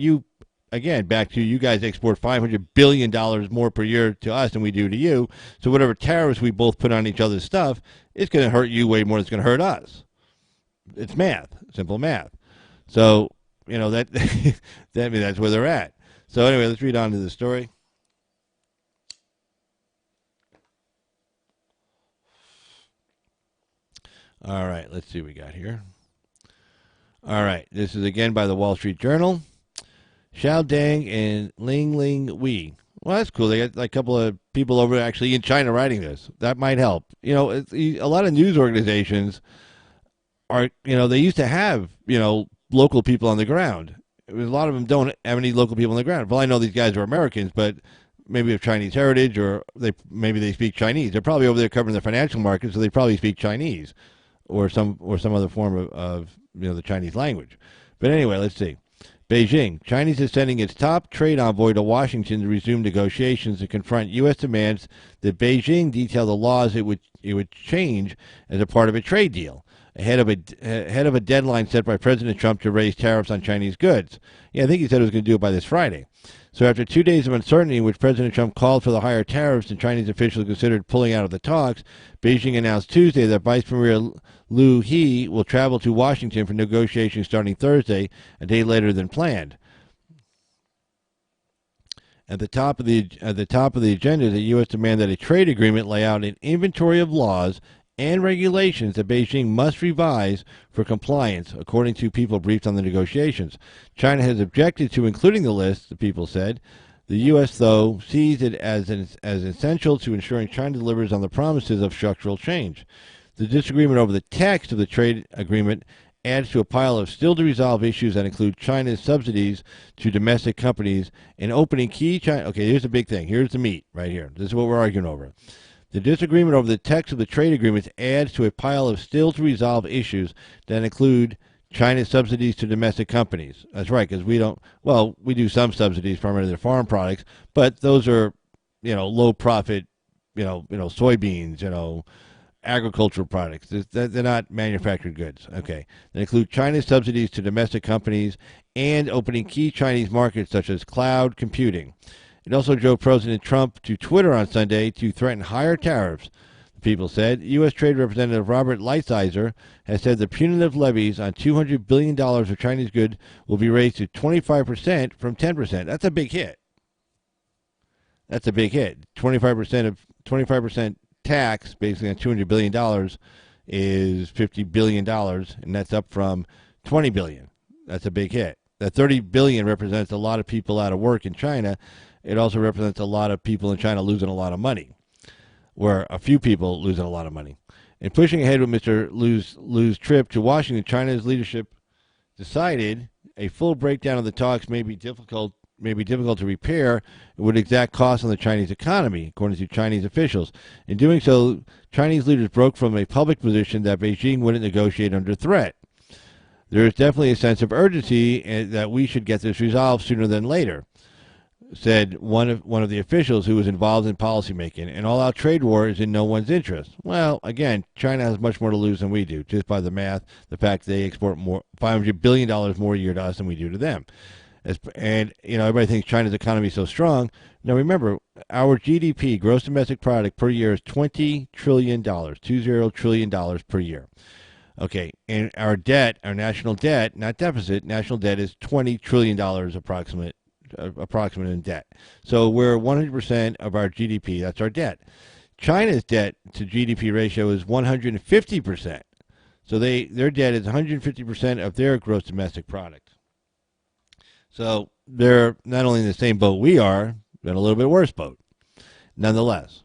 S1: again, back to you guys export $500 billion more per year to us than we do to you. So whatever tariffs we both put on each other's stuff, it's going to hurt you way more than it's going to hurt us. It's math, simple math. So, that's where they're at. So anyway, let's read on to the story. All right, let's see what we got here. All right, this is again by the Wall Street Journal. Xiao Deng and Ling Wei. Well, that's cool. They got like a couple of people over actually in China writing this. That might help. A lot of news organizations are, they used to have, local people on the ground. A lot of them don't have any local people on the ground. Well, I know these guys are Americans, but maybe of Chinese heritage, or maybe they speak Chinese. They're probably over there covering the financial markets, so they probably speak Chinese or some other form of the Chinese language. But anyway, let's see. Beijing. Chinese is sending its top trade envoy to Washington to resume negotiations to confront U.S. demands that Beijing detail the laws it would change as a part of a trade deal, ahead of a deadline set by President Trump to raise tariffs on Chinese goods. Yeah, I think he said he was going to do it by this Friday. So after 2 days of uncertainty in which President Trump called for the higher tariffs and Chinese officials considered pulling out of the talks, Beijing announced Tuesday that Vice Premier Liu He will travel to Washington for negotiations starting Thursday, a day later than planned. At the top of the agenda is a U.S. demand that a trade agreement lay out an inventory of laws and regulations that Beijing must revise for compliance, according to people briefed on the negotiations. China has objected to including the list, the people said. The U.S., though, sees it as essential to ensuring China delivers on the promises of structural change. The disagreement over the text of the trade agreement adds to a pile of still-to-resolve issues that include China's subsidies to domestic companies and opening key China... Okay, here's the big thing. Here's the meat right here. This is what we're arguing over. The disagreement over the text of the trade agreements adds to a pile of still-to-resolve issues that include China's subsidies to domestic companies. That's right, because we do some subsidies primarily to foreign products, but those are, low-profit, soybeans, agricultural products. They're not manufactured goods. Okay. They include China's subsidies to domestic companies and opening key Chinese markets such as cloud computing. It also drove President Trump to Twitter on Sunday to threaten higher tariffs. The People said U.S. Trade Representative Robert Lighthizer has said the punitive levies on $200 billion of Chinese goods will be raised to 25% from 10%. That's a big hit. 25% tax, basically on $200 billion, is $50 billion, and that's up from $20 billion. That's a big hit. That $30 billion represents a lot of people out of work in China. It also represents a lot of people in China losing a lot of money, or a few people losing a lot of money. In pushing ahead with Mr. Liu's trip to Washington, China's leadership decided a full breakdown of the talks may be difficult to repair and would exact costs on the Chinese economy, according to Chinese officials. In doing so, Chinese leaders broke from a public position that Beijing wouldn't negotiate under threat. There is definitely a sense of urgency that we should get this resolved sooner than later, said one of the officials who was involved in policymaking. An all-out trade war is in no one's interest. Well, again, China has much more to lose than we do, just by the math, the fact they export $500 billion more a year to us than we do to them. And, everybody thinks China's economy is so strong. Now, remember, our GDP, gross domestic product, per year is $20 trillion, $20 trillion per year. Okay, and our debt, our national debt, not deficit, national debt is $20 trillion approximate in debt. So we're 100% of our GDP. That's our debt. China's debt to GDP ratio is 150%. So their debt is 150% of their gross domestic product. So they're not only in the same boat we are, but in a little bit worse boat. Nonetheless,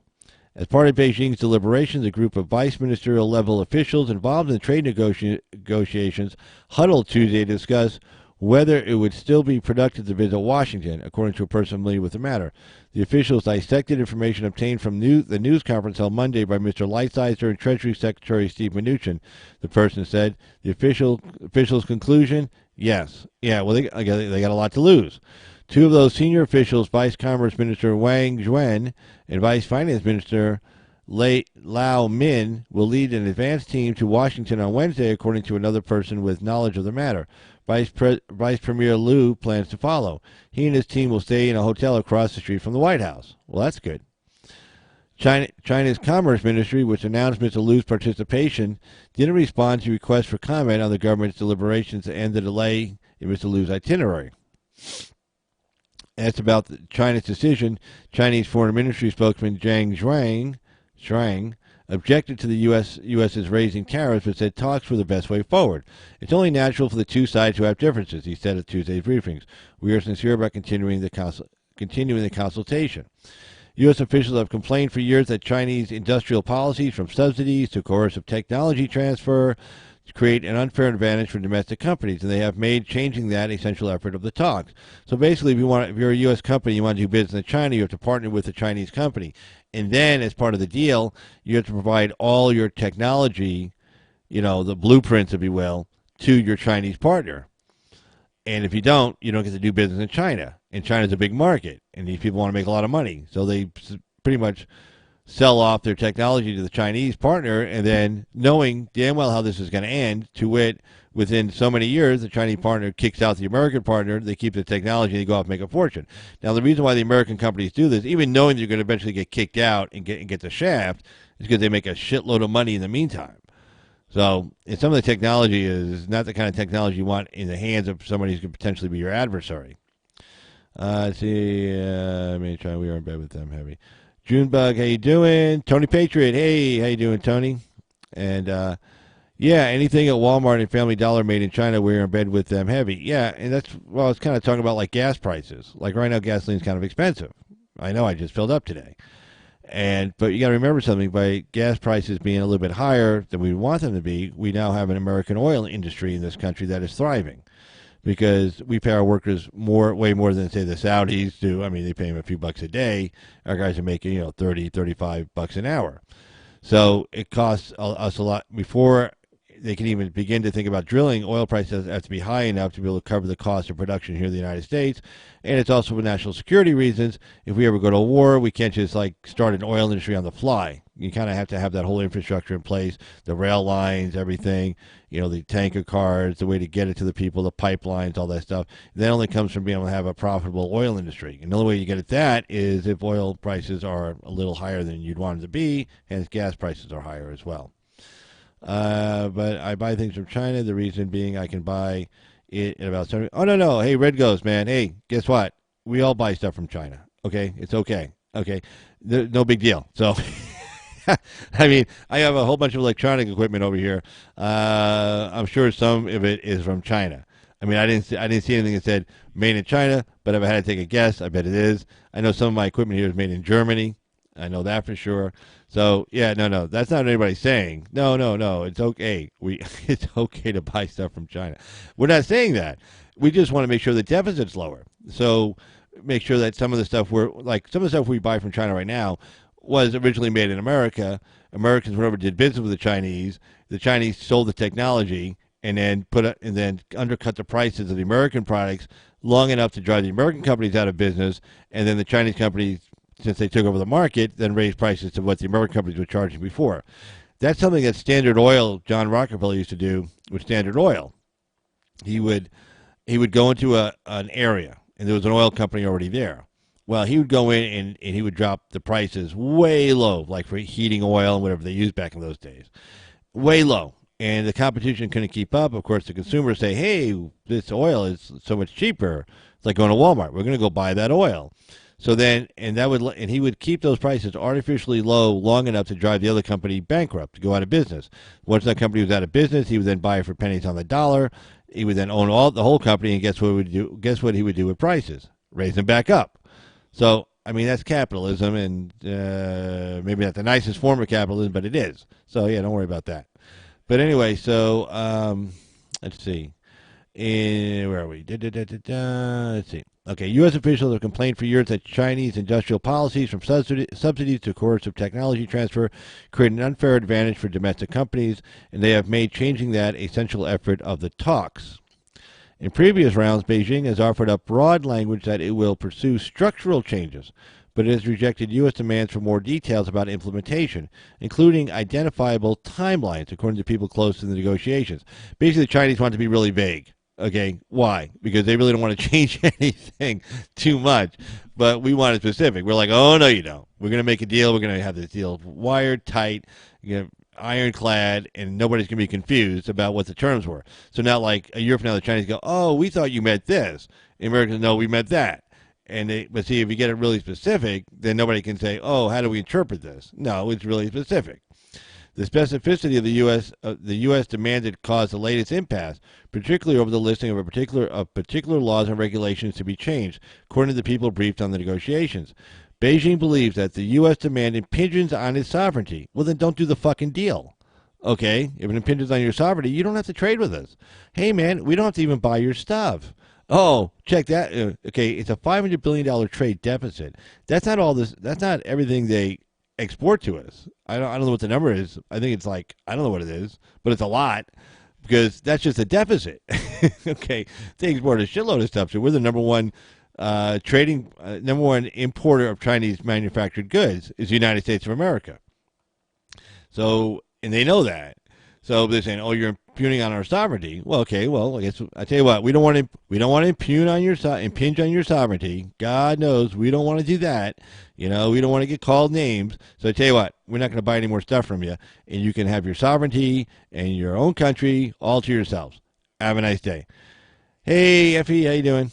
S1: as part of Beijing's deliberations, a group of vice ministerial level officials involved in the trade negotiations huddled Tuesday to discuss whether it would still be productive to visit Washington, according to a person familiar with the matter. The officials dissected information obtained from the news conference held Monday by Mr. Lighthizer and Treasury Secretary Steve Mnuchin. The person said the officials' conclusion, yes. Yeah, well, they got a lot to lose. Two of those senior officials, Vice Commerce Minister Wang Zhuan and Vice Finance Minister Lau Min, will lead an advance team to Washington on Wednesday, according to another person with knowledge of the matter. Vice Premier Liu plans to follow. He and his team will stay in a hotel across the street from the White House. Well, that's good. China's Commerce Ministry, which announced Mr. Liu's participation, didn't respond to requests for comment on the government's deliberations and the delay in Mr. Liu's itinerary. Asked about China's decision, Chinese Foreign Ministry spokesman Zhang Zhuang objected to the U.S.'s raising tariffs, but said talks were the best way forward. It's only natural for the two sides to have differences, he said at Tuesday's briefings. We are sincere about continuing the consultation. U.S. officials have complained for years that Chinese industrial policies, from subsidies to coercive technology transfer, create an unfair advantage for domestic companies, and they have made changing that a central effort of the talks. So basically, if you're a U.S. company, you want to do business in China, you have to partner with a Chinese company. And then, as part of the deal, you have to provide all your technology, the blueprints, if you will, to your Chinese partner. And if you don't get to do business in China. And China's a big market, and these people want to make a lot of money. So they pretty much sell off their technology to the Chinese partner, and then knowing damn well how this is going to end, to wit, within so many years, the Chinese partner kicks out the American partner, they keep the technology, and they go off and make a fortune. Now, the reason why the American companies do this, even knowing they're going to eventually get kicked out and get the shaft, is because they make a shitload of money in the meantime. So, and some of the technology is not the kind of technology you want in the hands of somebody who could potentially be your adversary. Let's see, let me try, we are in bed with them heavy. Junebug, how you doing? Tony Patriot, hey, how you doing, Tony? And, yeah, anything at Walmart and Family Dollar made in China, we're in bed with them heavy. Yeah, and it's kind of talking about like gas prices. Like right now, gasoline's kind of expensive. I know, I just filled up today. But you got to remember something, by gas prices being a little bit higher than we want them to be, we now have an American oil industry in this country that is thriving. because we pay our workers way more than say the Saudis do. I mean, they pay them a few bucks a day. Our guys are making 30, 35 bucks an hour. So it costs us a lot before they can even begin to think about drilling. Oil prices have to be high enough to be able to cover the cost of production here in the United States. And it's also for national security reasons. If we ever go to war, we can't just start an oil industry on the fly. You kind of have to have that whole infrastructure in place, the rail lines, everything, the tanker cars, the way to get it to the people, the pipelines, all that stuff. That only comes from being able to have a profitable oil industry. And the only way you get at that is if oil prices are a little higher than you'd want them to be, hence gas prices are higher as well. But I buy things from China. The reason being I can buy it at about 70. Oh, no. Hey, Red Ghost, man. Hey, guess what? We all buy stuff from China. Okay? It's okay. Okay? No big deal. So, I mean, I have a whole bunch of electronic equipment over here. I'm sure some of it is from China. I mean, I didn't see anything that said made in China, but if I had to take a guess, I bet it is. I know some of my equipment here is made in Germany. I know that for sure. So yeah, no, that's not what anybody's saying. No, it's okay. It's okay to buy stuff from China. We're not saying that. We just want to make sure the deficit's lower. So make sure that some of the stuff we buy from China right now was originally made in America. Americans, whenever did business with the Chinese sold the technology and then undercut the prices of the American products long enough to drive the American companies out of business, and then the Chinese companies, since they took over the market, then raised prices to what the American companies were charging before. That's something that Standard Oil, John Rockefeller, used to do with Standard Oil. He would go into an area, and there was an oil company already there. Well, he would go in and he would drop the prices way low, like for heating oil and whatever they used back in those days, way low. And the competition couldn't keep up. Of course, the consumers say, hey, this oil is so much cheaper. It's like going to Walmart. We're going to go buy that oil. So then, and he would keep those prices artificially low long enough to drive the other company bankrupt, to go out of business. Once that company was out of business, he would then buy it for pennies on the dollar. He would then own the whole company, and guess what he would do with prices? Raise them back up. So, I mean, that's capitalism, and maybe not the nicest form of capitalism, but it is. So, yeah, don't worry about that. But anyway, so let's see. Where are we? Let's see. Okay, U.S. officials have complained for years that Chinese industrial policies, from subsidies to coercive technology transfer, create an unfair advantage for domestic companies, and they have made changing that a central effort of the talks. In previous rounds, Beijing has offered up broad language that it will pursue structural changes, but it has rejected U.S. demands for more details about implementation, including identifiable timelines, according to people close to the negotiations. Basically, the Chinese want to be really vague. Okay, why? Because they really don't want to change anything too much, but we want it specific. We're like, oh, no, you don't. We're going to make a deal. We're going to have this deal wired, tight, ironclad, and nobody's going to be confused about what the terms were. So now, like a year from now, the Chinese go, oh, we thought you meant this. The Americans, no, we meant that. But see, if you get it really specific, then nobody can say, oh, how do we interpret this? No, it's really specific. The specificity of the U.S. demanded caused the latest impasse, particularly over the listing of particular laws and regulations to be changed, according to the people briefed on the negotiations. Beijing believes that the U.S. demand impinges on its sovereignty. Well, then don't do the fucking deal. Okay? If it impinges on your sovereignty, you don't have to trade with us. Hey, man, we don't have to even buy your stuff. Oh, check that. Okay, it's a $500 billion trade deficit. That's not all this. That's not everything they export to us. I don't know what the number is. I think it's I don't know what it is, but it's a lot, because that's just a deficit. Okay, they export a shitload of stuff. So we're the number one number one importer of Chinese manufactured goods is the United States of America. So, and they know that. So they're saying, "Oh, you're impugning on our sovereignty." Well, okay. Well, I guess I tell you what, we don't want to impinge on your sovereignty. God knows we don't want to do that. We don't want to get called names. So I tell you what, we're not going to buy any more stuff from you, and you can have your sovereignty and your own country all to yourselves. Have a nice day. Hey, Effie, how you doing?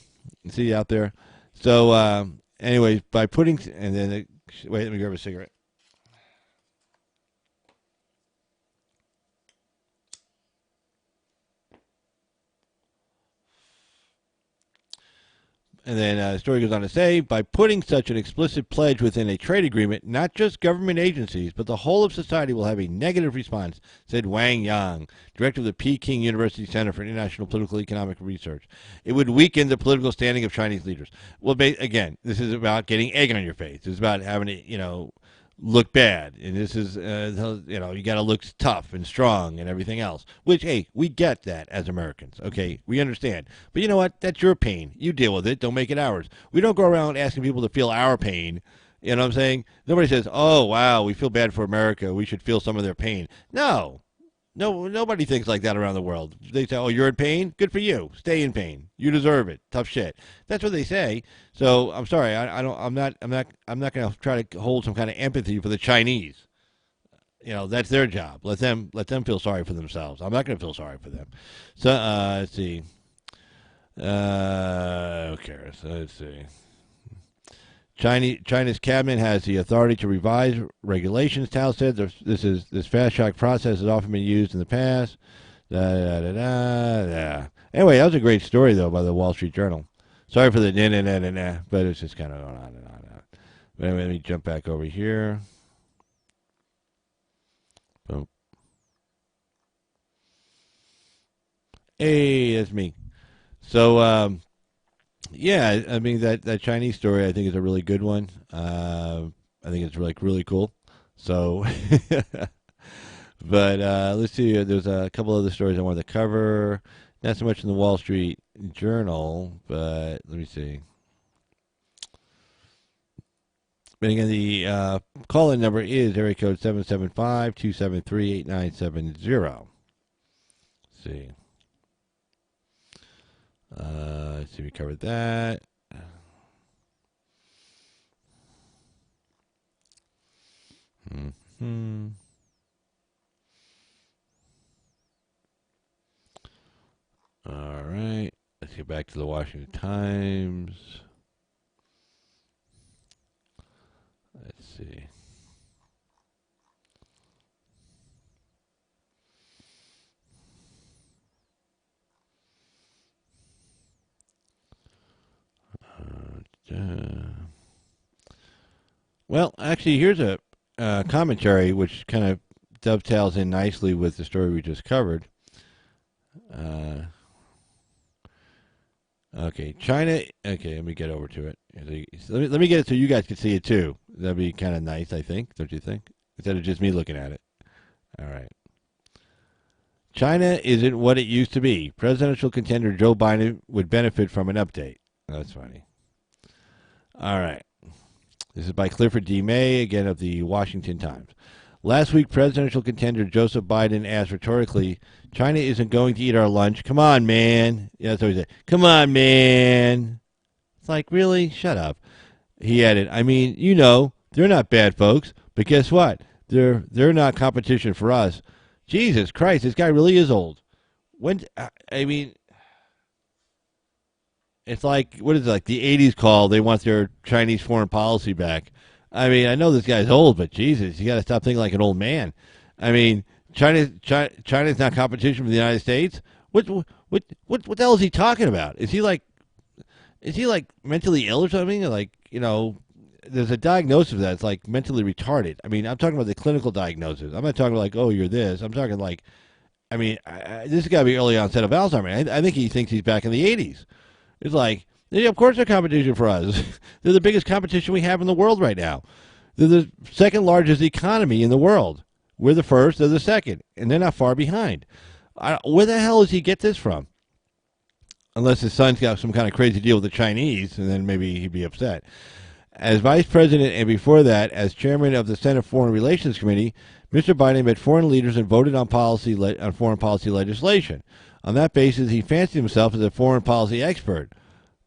S1: See you out there. So, anyways, by putting and then wait, let me grab a cigarette. And then the story goes on to say, by putting such an explicit pledge within a trade agreement, not just government agencies, but the whole of society will have a negative response, said Wang Yang, director of the Peking University Center for International Political Economic Research. It would weaken the political standing of Chinese leaders. Well, again, this is about getting egg on your face. It's about having it, look bad, and this is you got to look tough and strong and everything else, which, hey, we get that as Americans. Okay, we understand, but you know what, that's your pain. You deal with it. Don't make it ours. We don't go around asking people to feel our pain. You know what I'm saying? Nobody says, oh wow, we feel bad for America, we should feel some of their pain. No, nobody thinks like that around the world. They say, "Oh, you're in pain? Good for you. Stay in pain. You deserve it. Tough shit." That's what they say. So I'm sorry. I'm not going to try to hold some kind of empathy for the Chinese. That's their job. Let them feel sorry for themselves. I'm not going to feel sorry for them. So let's see. Who cares? Let's see. China's cabinet has the authority to revise regulations, Tao said. This fast-track process has often been used in the past. Anyway, that was a great story, though, by the Wall Street Journal. Sorry for the nah, but it's just kind of going on and on and on. But anyway, let me jump back over here. Boom. Hey, that's me. So, yeah, I mean, that Chinese story, I think, is a really good one. I think it's really cool. So, but let's see. There's a couple other stories I wanted to cover. Not so much in the Wall Street Journal, but let me see. But again, the call-in number is area code 775-273-8970. Let's see. Let's see, we covered that. All right. Let's get back to the Washington Times. Let's see. Well, actually, here's a commentary which kind of dovetails in nicely with the story we just covered. Okay, China. Okay, let me get over to it. Let me get it so you guys can see it too. That'd be kind of nice, I think. Don't you think? Instead of just me looking at it. All right. China isn't what it used to be. Presidential contender Joe Biden would benefit from an update. That's funny. All right. This is by Clifford D. May, again of the Washington Times. Last week, presidential contender Joseph Biden asked rhetorically, China isn't going to eat our lunch. Come on, man. Yeah, that's what he said. Come on, man. It's like, really? Shut up. He added, I mean, they're not bad folks, but guess what? They're not competition for us. Jesus Christ, this guy really is old. It's like, what is it, like the 80s call, they want their Chinese foreign policy back. I mean, I know this guy's old, but Jesus, you got to stop thinking like an old man. I mean, China's not competition for the United States? What the hell is he talking about? Is he like mentally ill or something? Like, there's a diagnosis of that. It's like mentally retarded. I mean, I'm talking about the clinical diagnosis. I'm not talking like, oh, you're this. I'm talking like, this has got to be early onset of Alzheimer's. I think he thinks he's back in the 80s. It's like, of course they're competition for us. They're the biggest competition we have in the world right now. They're the second largest economy in the world. We're the first, they're the second, and they're not far behind. Where the hell does he get this from? Unless his son's got some kind of crazy deal with the Chinese, and then maybe he'd be upset. As vice president and before that, as chairman of the Senate Foreign Relations Committee, Mr. Biden met foreign leaders and voted on foreign policy legislation. On that basis, he fancied himself as a foreign policy expert.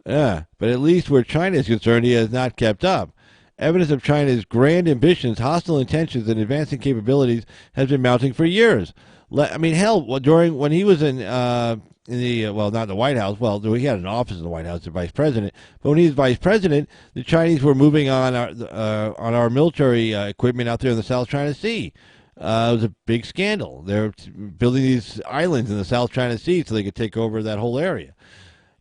S1: But at least where China is concerned, he has not kept up. Evidence of China's grand ambitions, hostile intentions, and advancing capabilities has been mounting for years. When he was in not in the White House. Well, he had an office in the White House, the vice president. But when he was vice president, the Chinese were moving on our military equipment out there in the South China Sea. It was a big scandal. They're building these islands in the South China Sea so they could take over that whole area.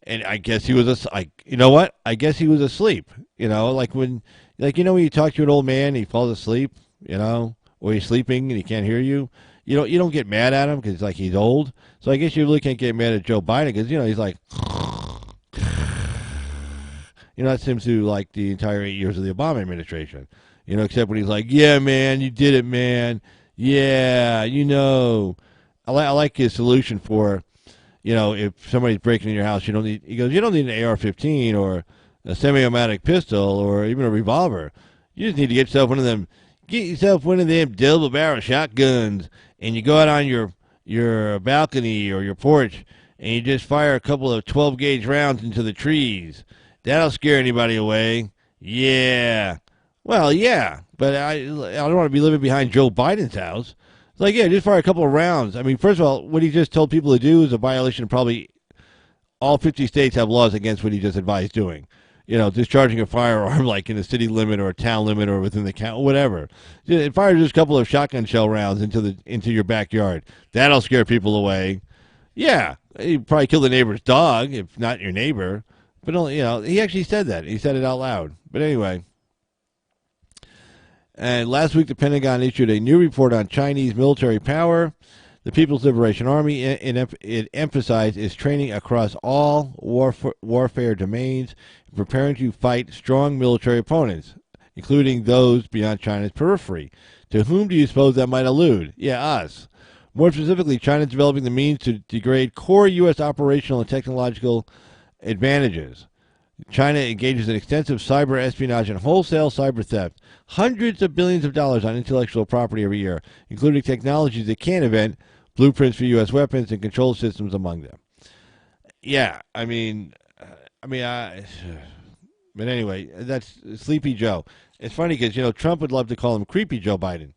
S2: And I guess he was you know what? I guess he was asleep. When you talk to an old man, he falls asleep. Or he's sleeping and he can't hear you. You don't get mad at him because he's old. So I guess you really can't get mad at Joe Biden because he's like, that seems to like the entire 8 years of the Obama administration. Except when he's like, yeah, man, you did it, man. Yeah, I like his solution for, if somebody's breaking in your house, you don't need an AR-15 or a semi-automatic pistol or even a revolver. You just need to get yourself one of them double-barrel shotguns, and you go out on your balcony or your porch, and you just fire a couple of 12-gauge rounds into the trees. That'll scare anybody away. Yeah. Well, yeah, but I don't want to be living behind Joe Biden's house. It's like, yeah, just fire a couple of rounds. I mean, first of all, what he just told people to do is a violation of probably all 50 states have laws against what he just advised doing. Discharging a firearm like in a city limit or a town limit or within the county, whatever. Fire just a couple of shotgun shell rounds into your backyard. That'll scare people away. Yeah, you probably kill the neighbor's dog if not your neighbor. But he actually said that. He said it out loud. But anyway. And last week, the Pentagon issued a new report on Chinese military power. The People's Liberation Army, it emphasized, is training across all warfare domains, preparing to fight strong military opponents, including those beyond China's periphery. To whom do you suppose that might allude? Yeah, us. More specifically, China is developing the means to degrade core U.S. operational and technological advantages. China engages in extensive cyber espionage and wholesale cyber theft, hundreds of billions of dollars on intellectual property every year, including technologies that can invent blueprints for U.S. weapons and control systems among them. Yeah, but anyway, that's Sleepy Joe. It's funny because, Trump would love to call him Creepy Joe Biden,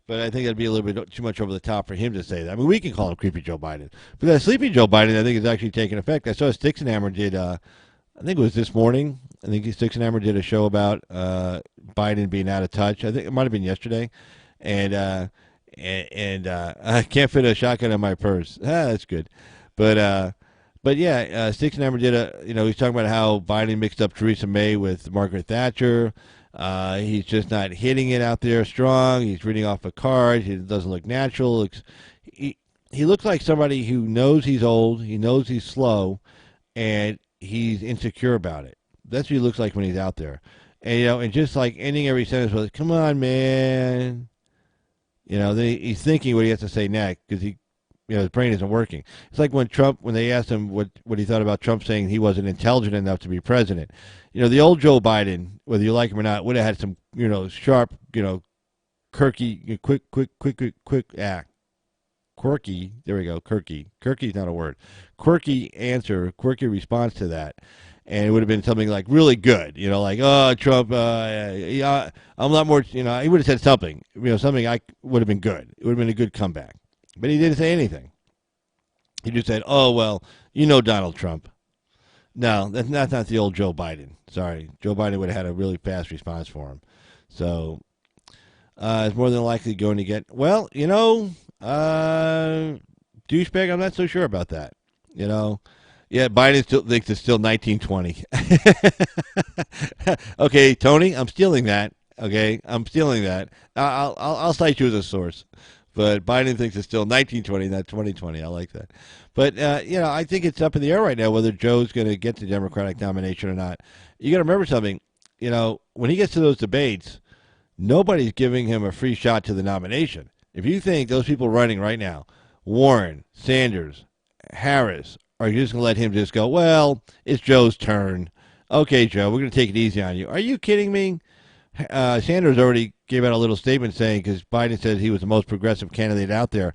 S2: but I think that'd be a little bit too much over the top for him to say that. I mean, we can call him Creepy Joe Biden, but that Sleepy Joe Biden, I think, is actually taking effect. I saw Sticks and Hammer did, I think it was this morning. I think Sticks and Hammer did a show about Biden being out of touch. I think it might have been yesterday, and I can't fit a shotgun in my purse. That's good, but yeah, Sticks and Hammer did he's talking about how Biden mixed up Theresa May with Margaret Thatcher. He's just not hitting it out there strong. He's reading off a card. He doesn't look natural. He looks like somebody who knows he's old. He knows he's slow, and he's insecure about it. That's what he looks like when he's out there. And, and just like ending every sentence with, come on, man. Then he's thinking what he has to say next because his brain isn't working. It's like when they asked him what he thought about Trump saying he wasn't intelligent enough to be president. The old Joe Biden, whether you like him or not, would have had some, sharp, quirky, quirky, there we go, quirky's not a word, quirky answer, quirky response to that, and it would have been something like really good, oh, Trump, I'm a lot more, he would have said something, something I would have been good. It would have been a good comeback, but he didn't say anything. He just said, oh, well, Donald Trump. No, that's not the old Joe Biden. Sorry, Joe Biden would have had a really fast response for him. So, it's more than likely going to get, well, douchebag, I'm not so sure about that. Yeah, Biden still thinks it's still 1920. Okay, Tony, I'm stealing that. Okay, I'm stealing that. I'll cite you as a source. But Biden thinks it's still 1920, not 2020. I like that. But, I think it's up in the air right now whether Joe's going to get the Democratic nomination or not. You got to remember something. When he gets to those debates, nobody's giving him a free shot to the nomination. If you think those people running right now, Warren, Sanders, Harris, are just going to let him just go, well, it's Joe's turn. Okay, Joe, we're going to take it easy on you. Are you kidding me? Sanders already gave out a little statement saying, because Biden said he was the most progressive candidate out there,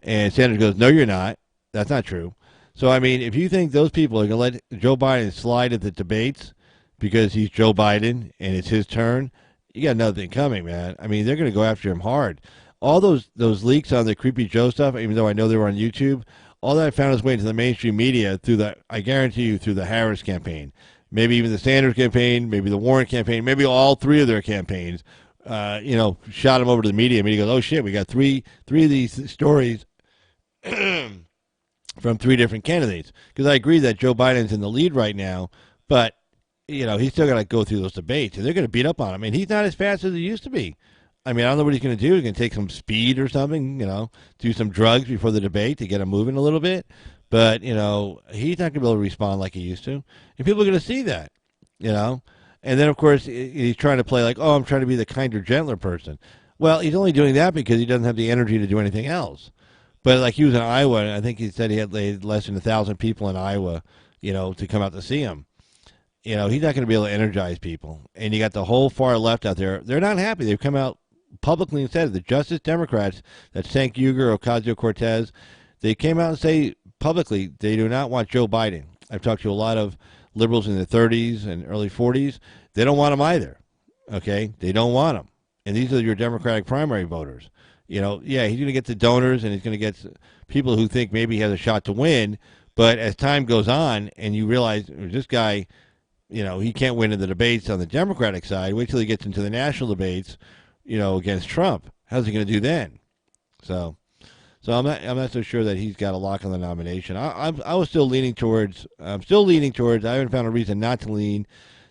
S2: and Sanders goes, no, you're not. That's not true. So, if you think those people are going to let Joe Biden slide at the debates because he's Joe Biden and it's his turn, you got nothing coming, man. They're going to go after him hard. All those leaks on the Creepy Joe stuff, even though I know they were on YouTube, all that found its way into the mainstream media I guarantee you, through the Harris campaign. Maybe even the Sanders campaign, maybe the Warren campaign, maybe all three of their campaigns, shot him over to the media. He goes, oh, shit, we got three of these stories from three different candidates. Because I agree that Joe Biden's in the lead right now, but he's still got to go through those debates, and they're going to beat up on him. And he's not as fast as he used to be. I mean, I don't know what he's going to do. He's going to take some speed or something, do some drugs before the debate to get him moving a little bit. But, he's not going to be able to respond like he used to. And people are going to see that, And then, of course, he's trying to play like, oh, I'm trying to be the kinder, gentler person. Well, he's only doing that because he doesn't have the energy to do anything else. But like he was in Iowa, and I think he said he had less than 1,000 people in Iowa, to come out to see him. He's not going to be able to energize people. And you got the whole far left out there. They're not happy. They've come out publicly and said, the Justice Democrats, that's Cenk Uygur, Ocasio-Cortez, they came out and say publicly they do not want Joe Biden. I've talked to a lot of liberals in the 30s and early 40s. They don't want him either. Okay? They don't want him. And these are your Democratic primary voters. He's going to get the donors and he's going to get people who think maybe he has a shot to win. But as time goes on and you realize this guy, he can't win in the debates on the Democratic side. Wait till he gets into the national debates, against Trump. How's he going to do then? So I'm not so sure that he's got a lock on the nomination. I was still leaning towards. I'm still leaning towards. I haven't found a reason not to lean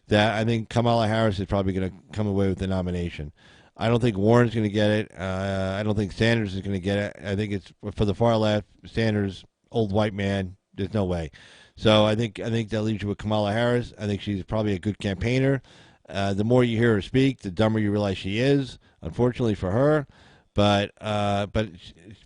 S2: that. I think Kamala Harris is probably going to come away with the nomination. I don't think Warren's going to get it. I don't think Sanders is going to get it. I think it's for the far left. Sanders, old white man. There's no way. So I think that leaves you with Kamala Harris. I think she's probably a good campaigner. The more you hear her speak, the dumber you realize she is. Unfortunately for her, but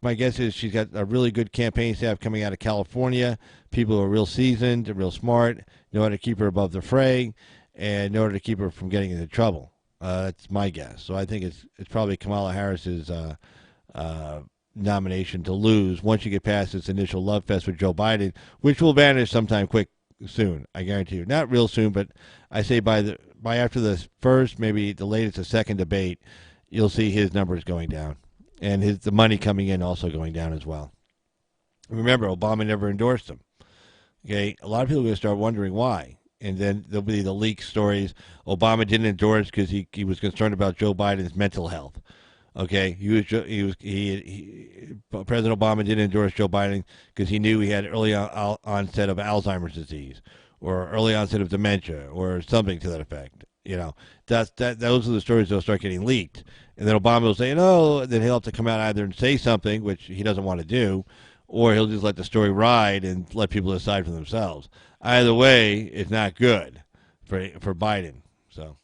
S2: my guess is she's got a really good campaign staff coming out of California. People who are real seasoned, real smart, know how to keep her above the fray, and know how to keep her from getting into trouble. That's my guess. So I think it's probably Kamala Harris's nomination to lose once you get past this initial love fest with Joe Biden, which will vanish sometime soon. I guarantee you. Not real soon, but I say by after the first, maybe the latest, the second debate, you'll see his numbers going down, and the money coming in also going down as well. Remember, Obama never endorsed him. Okay, a lot of people are going to start wondering why. And then there'll be the leak stories. Obama didn't endorse because he was concerned about Joe Biden's mental health. Okay, President Obama didn't endorse Joe Biden because he knew he had early onset of Alzheimer's disease or early onset of dementia or something to that effect. Those are the stories that'll start getting leaked. And then Obama will say, no, then he'll have to come out either and say something, which he doesn't want to do, or he'll just let the story ride and let people decide for themselves. Either way, it's not good for Biden. So,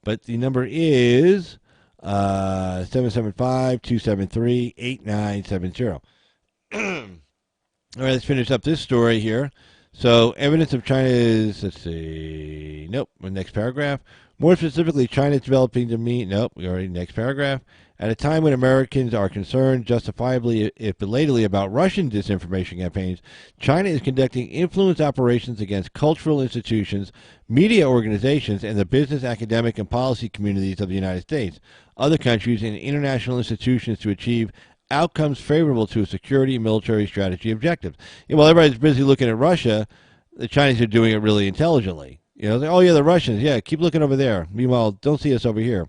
S2: but the number is 775-273-8970. All right, let's finish up this story here. So, evidence of China's, let's see, nope, next paragraph. More specifically, China's developing to meet, nope, we already, next paragraph. At a time when Americans are concerned, justifiably if belatedly, about Russian disinformation campaigns, China is conducting influence operations against cultural institutions, media organizations, and the business, academic, and policy communities of the United States, other countries, and international institutions to achieve outcomes favorable to a security and military strategy objectives. While everybody's busy looking at Russia, the Chinese are doing it really intelligently. Oh yeah, the Russians, yeah, keep looking over there. Meanwhile, don't see us over here.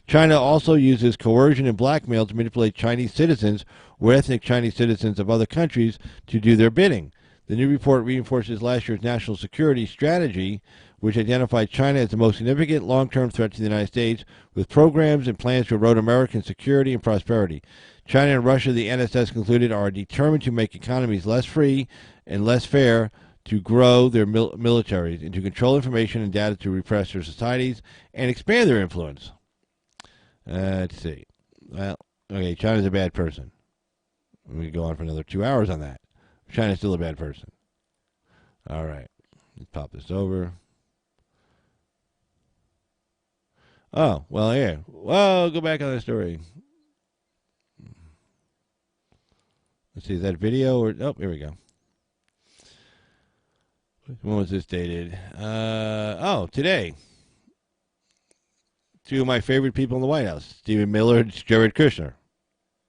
S2: China also uses coercion and blackmail to manipulate Chinese citizens or ethnic Chinese citizens of other countries to do their bidding. The new report reinforces last year's national security strategy, which identified China as the most significant long-term threat to the United States, with programs and plans to erode American security and prosperity. China and Russia, the NSS concluded, are determined to make economies less free and less fair, to grow their militaries, and to control information and data to repress their societies and expand their influence. Let's see. Well, okay, China's a bad person. We go on for another 2 hours on that. China's still a bad person. All right. Let's pop this over. Oh, well, yeah. Well, go back on the story. Let's see, is that video or... Oh, here we go. When was this dated? Today. Two of my favorite people in the White House, Stephen Miller and Jared Kushner.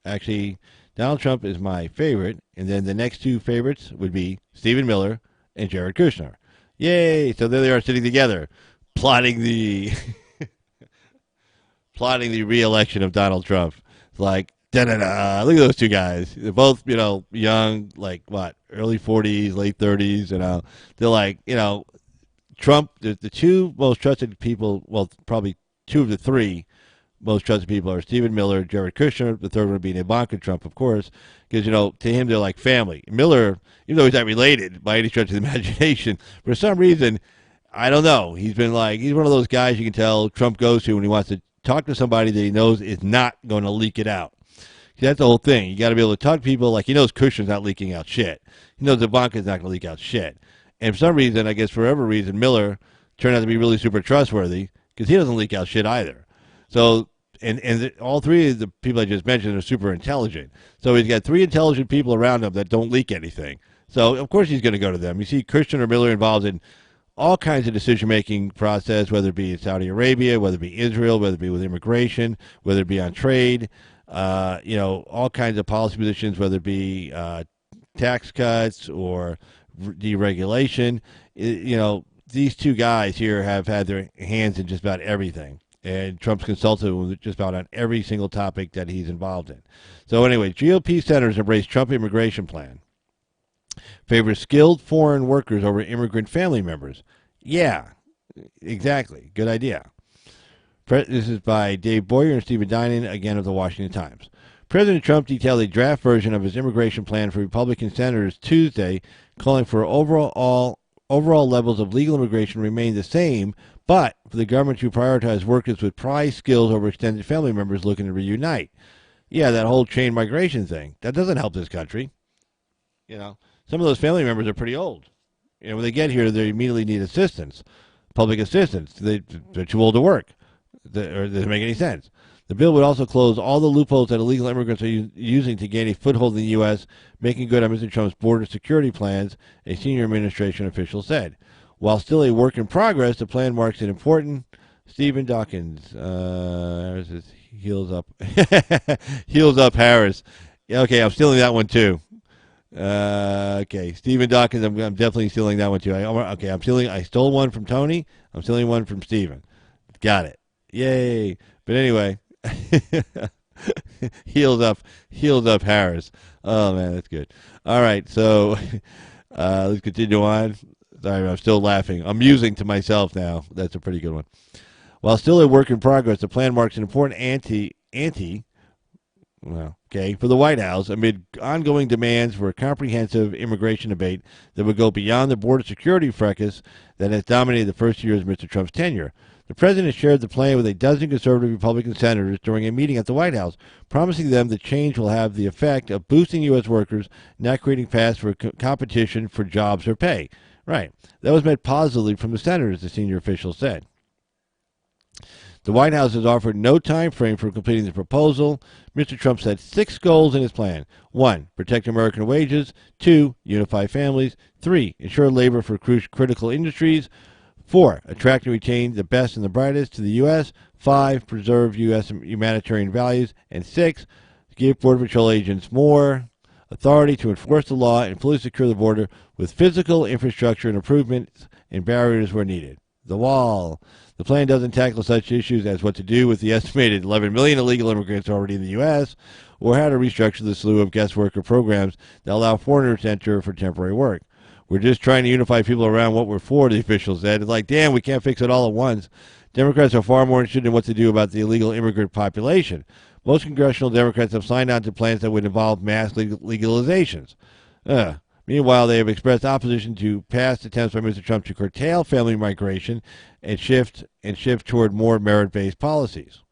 S2: Actually, Donald Trump is my favorite, and then the next two favorites would be Stephen Miller and Jared Kushner. Yay! So there they are sitting together, plotting the plotting the re-election of Donald Trump. It's like, da-da-da, look at those two guys. They're both, young, like, what, early 40s, late 30s, They're like, Trump, the two most trusted people, well, probably two of the three most trusted people are Stephen Miller, Jared Kushner, the third one being Ivanka Trump, of course, because, to him, they're like family. Miller, even though he's not related by any stretch of the imagination, for some reason, I don't know, he's one of those guys you can tell Trump goes to when he wants to talk to somebody that he knows is not going to leak it out. That's the whole thing. You got to be able to talk to people like he knows Kushner's not leaking out shit. He knows Ivanka's not going to leak out shit. And for some reason, I guess for whatever reason, Miller turned out to be really super trustworthy because he doesn't leak out shit either. So, and all three of the people I just mentioned are super intelligent. So he's got three intelligent people around him that don't leak anything. So, of course, he's going to go to them. You see Kushner or Miller involved in all kinds of decision-making process, whether it be in Saudi Arabia, whether it be Israel, whether it be with immigration, whether it be on trade, all kinds of policy positions, whether it be tax cuts or deregulation. These two guys here have had their hands in just about everything. And Trump's consulted with just about on every single topic that he's involved in. So anyway, GOP senators embrace Trump immigration plan. Favors skilled foreign workers over immigrant family members. Yeah, exactly. Good idea. This is by Dave Boyer and Stephen Dinan, again of the Washington Times. President Trump detailed a draft version of his immigration plan for Republican senators Tuesday, calling for overall levels of legal immigration remain the same, but for the government to prioritize workers with prize skills over extended family members looking to reunite. Yeah, that whole chain migration thing. That doesn't help this country. Some of those family members are pretty old. When they get here, they immediately need assistance, public assistance. They're too old to work. Or it doesn't make any sense. The bill would also close all the loopholes that illegal immigrants are using to gain a foothold in the U.S., making good on Mr. Trump's border security plans, a senior administration official said. While still a work in progress, the plan marks an important... Stephen Dawkins, heels up. Heels up Harris. Yeah, okay, I'm stealing that one too. Okay, Stephen Dawkins, I'm definitely stealing that one too. I stole one from Tony. I'm stealing one from Stephen. Got it. Yay. But anyway, heels up Harris. Oh man, that's good. All right, so let's continue on. Sorry, I'm still laughing. I'm musing to myself now. That's a pretty good one. While still a work in progress, the plan marks an important for the White House amid ongoing demands for a comprehensive immigration debate that would go beyond the border security fracas that has dominated the first years of Mr. Trump's tenure. The president shared the plan with a dozen conservative Republican senators during a meeting at the White House, promising them the change will have the effect of boosting U.S. workers, not creating paths for competition for jobs or pay. Right. That was met positively from the senators, the senior official said. The White House has offered no time frame for completing the proposal. Mr. Trump set 6 goals in his plan. 1, protect American wages. 2, unify families. 3, ensure labor for critical industries. 4, attract and retain the best and the brightest to the U.S. 5, preserve U.S. humanitarian values. And 6, give Border Patrol agents more authority to enforce the law and fully secure the border with physical infrastructure and improvements and barriers where needed. The wall. The plan doesn't tackle such issues as what to do with the estimated 11 million illegal immigrants already in the U.S., or how to restructure the slew of guest worker programs that allow foreigners to enter for temporary work. We're just trying to unify people around what we're for, the official said. It's like, damn, we can't fix it all at once. Democrats are far more interested in what to do about the illegal immigrant population. Most congressional Democrats have signed on to plans that would involve mass legalizations. Meanwhile, they have expressed opposition to past attempts by Mr. Trump to curtail family migration and shift toward more merit-based policies.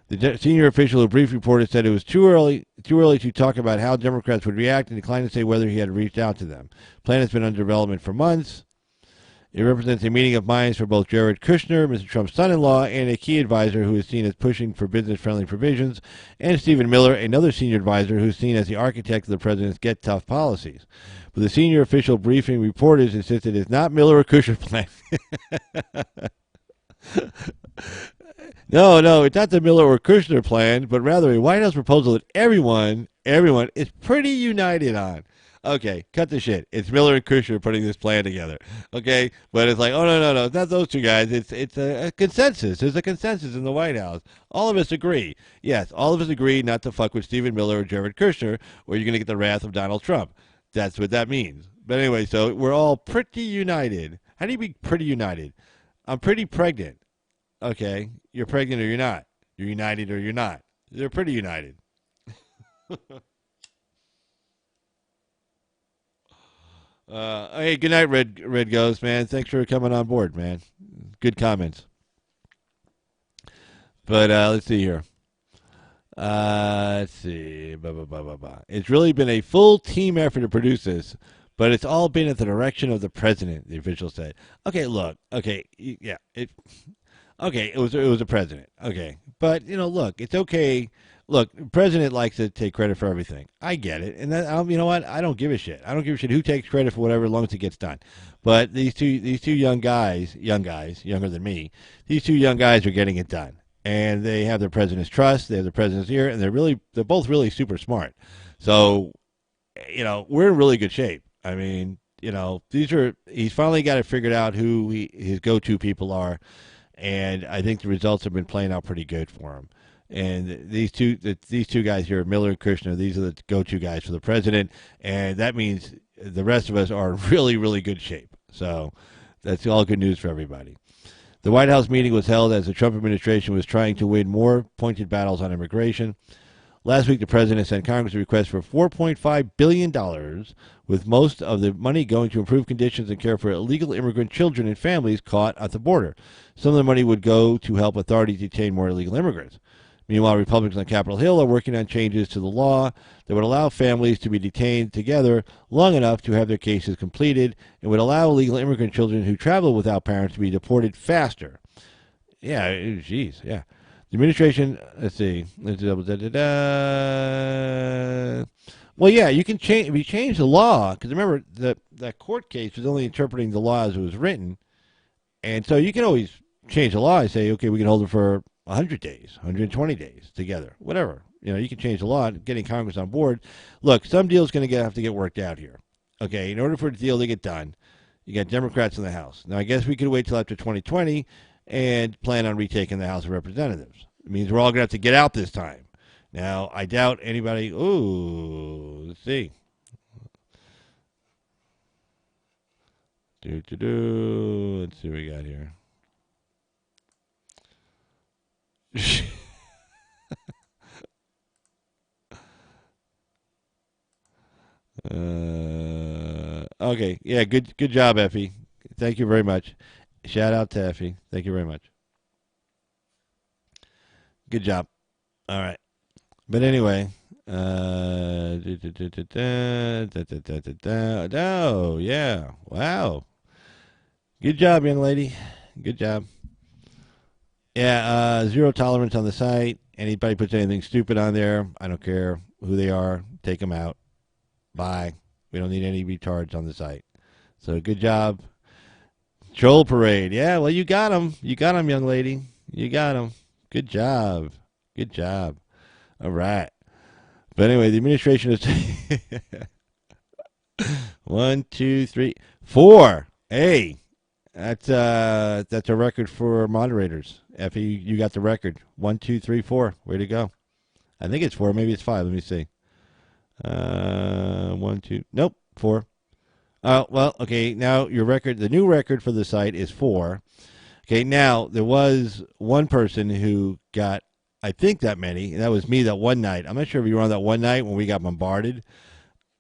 S2: The senior official who briefly reported said it was too early to talk about how Democrats would react and declined to say whether he had reached out to them. The plan has been under development for months. It represents a meeting of minds for both Jared Kushner, Mr. Trump's son-in-law, and a key advisor who is seen as pushing for business-friendly provisions, and Stephen Miller, another senior advisor who is seen as the architect of the president's Get Tough policies. But the senior official briefing reporters insisted it's not Miller or Kushner plan. No, it's not the Miller or Kushner plan, but rather a White House proposal that everyone is pretty united on. Okay, cut the shit. It's Miller and Kushner putting this plan together. Okay, but it's like, oh no, it's not those two guys. It's a consensus. There's a consensus in the White House. All of us agree. Yes, all of us agree not to fuck with Stephen Miller or Jared Kushner, or you're gonna get the wrath of Donald Trump. That's what that means. But anyway, so we're all pretty united. How do you be pretty united? I'm pretty pregnant. Okay, you're pregnant or you're not. You're united or you're not. They're pretty united. Hey, good night, Red Ghost, man. Thanks for coming on board, man. Good comments. But let's see here. Let's see. Blah, blah, blah, blah, blah. It's really been a full team effort to produce this, but it's all been at the direction of the president, the official said. Okay, look. Okay, yeah. Okay, it was a president. Okay, but look, it's okay. Look, the president likes to take credit for everything. I get it, and you know what? I don't give a shit. I don't give a shit who takes credit for whatever, as long as it gets done. But these two young guys, younger than me, these two young guys are getting it done, and they have the president's trust. They have the president's ear, and they're both really super smart. So, we're in really good shape. I mean, he's finally got it figured out who his go-to people are. And I think the results have been playing out pretty good for him. And these two guys here, Miller and Kushner, these are the go-to guys for the president, and that means the rest of us are in really, really good shape. So that's all good news for everybody. The White House meeting was held as the Trump administration was trying to win more pointed battles on immigration. Last week, the president sent Congress a request for $4.5 billion, with most of the money going to improve conditions and care for illegal immigrant children and families caught at the border. Some of the money would go to help authorities detain more illegal immigrants. Meanwhile, Republicans on Capitol Hill are working on changes to the law that would allow families to be detained together long enough to have their cases completed and would allow illegal immigrant children who travel without parents to be deported faster. Yeah, geez, yeah. The administration, let's see. Well, yeah, you can change. If you change the law, because remember that court case was only interpreting the law as it was written, and so you can always change the law and say, okay, we can hold it for 100 days, 120 days together, whatever. You can change the law. Getting Congress on board. Look, some deal's going to have to get worked out here. Okay, in order for the deal to get done, you got Democrats in the House. Now, I guess we could wait till after 2020 and plan on retaking the House of Representatives. It means we're all going to have to get out this time. Now, I doubt anybody. Ooh, let's see. Let's see what we got here. Okay, yeah, good job, Effie. Thank you very much. Shout out to Effie. Thank you very much. Good job. All right. But anyway, oh, yeah. Wow. Good job, young lady. Good job. Yeah, zero tolerance on the site. Anybody puts anything stupid on there, I don't care who they are. Take them out. Bye. We don't need any retards on the site. So good job. Troll parade. Yeah, well, you got him. You got him, young lady. You got him. Good job. Good job. All right. But anyway, the administration is 1, 2, 3, 4. Hey, that's a record for moderators. Effie, you got the record. 1, 2, 3, 4. Way to go. I think it's 4. Maybe it's 5. Let me see. 1, 2. Nope. 4. Well, okay. Now your record, the new record for the site is 4. Okay. Now there was one person who got, I think, that many. And that was me that one night. I'm not sure if you were on that one night when we got bombarded.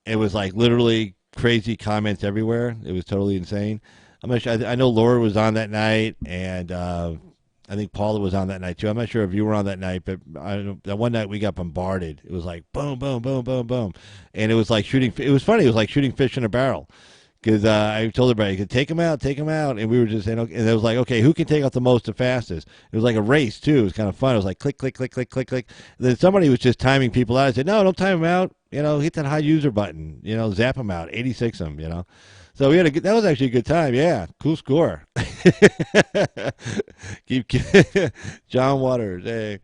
S2: It was like literally crazy comments everywhere. It was totally insane. I'm not sure. I know Laura was on that night, and I think Paula was on that night too. I'm not sure if you were on that night, but that one night we got bombarded. It was like boom, boom, boom, boom, boom, and it was like shooting. It was funny. It was like shooting fish in a barrel. Because I told everybody, take them out, and we were just saying, okay, and it was like, okay, who can take out the most the fastest? It was like a race too. It was kind of fun. It was like click, click, click, click, click, click. And then somebody was just timing people out. I said, no, don't time them out. Hit that high user button. Zap them out, 86 them. So we had that was actually a good time. Yeah, cool score. Keep John Waters. Hey.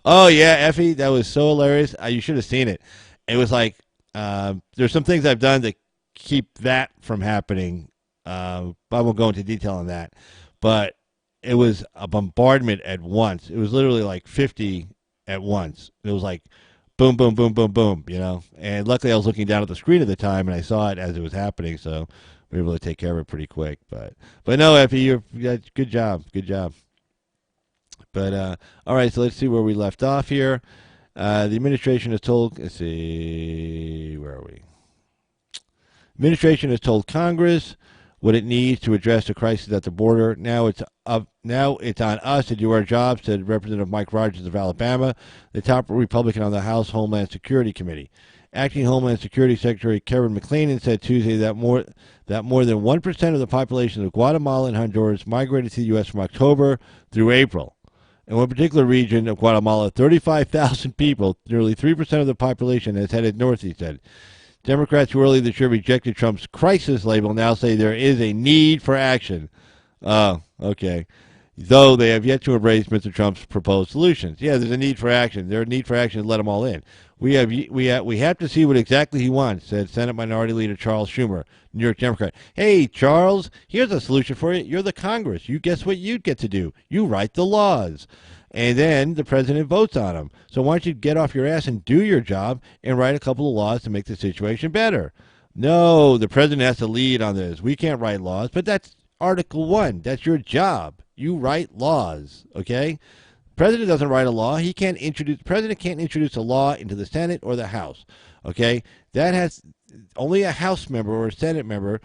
S2: Oh yeah, Effie, that was so hilarious. You should have seen it. It was like there's some things I've done to keep that from happening. I won't go into detail on that, but it was a bombardment at once. It was literally like 50 at once. It was like boom, boom, boom, boom, boom, And luckily I was looking down at the screen at the time, and I saw it as it was happening, so we were able to take care of it pretty quick. But no, Effie, you good job. Good job. But, all right, so let's see where we left off here. The administration has told, let's see, where are we? Administration has told Congress what it needs to address the crisis at the border. Now it's on us to do our jobs, said Representative Mike Rogers of Alabama, the top Republican on the House Homeland Security Committee. Acting Homeland Security Secretary Kevin McClellan said Tuesday that more than 1% of the population of Guatemala and Honduras migrated to the U.S. from October through April. In one particular region of Guatemala, 35,000 people, nearly 3% of the population, has headed north, he said. Democrats who earlier this year rejected Trump's crisis label now say there is a need for action. Oh, okay. Though they have yet to embrace Mr. Trump's proposed solutions. Yeah, there's a need for action. There's a need for action to let them all in. We have to see what exactly he wants, said Senate Minority Leader Charles Schumer, New York Democrat. Hey, Charles, here's a solution for you. You're the Congress. You guess what you'd get to do? You write the laws. And then the president votes on them. So why don't you get off your ass and do your job and write a couple of laws to make the situation better? No, the president has to lead on this. We can't write laws, but that's Article 1. That's your job. You write laws, okay? The president doesn't write a law. The president can't introduce a law into the Senate or the House, okay? That has only a House member or a Senate member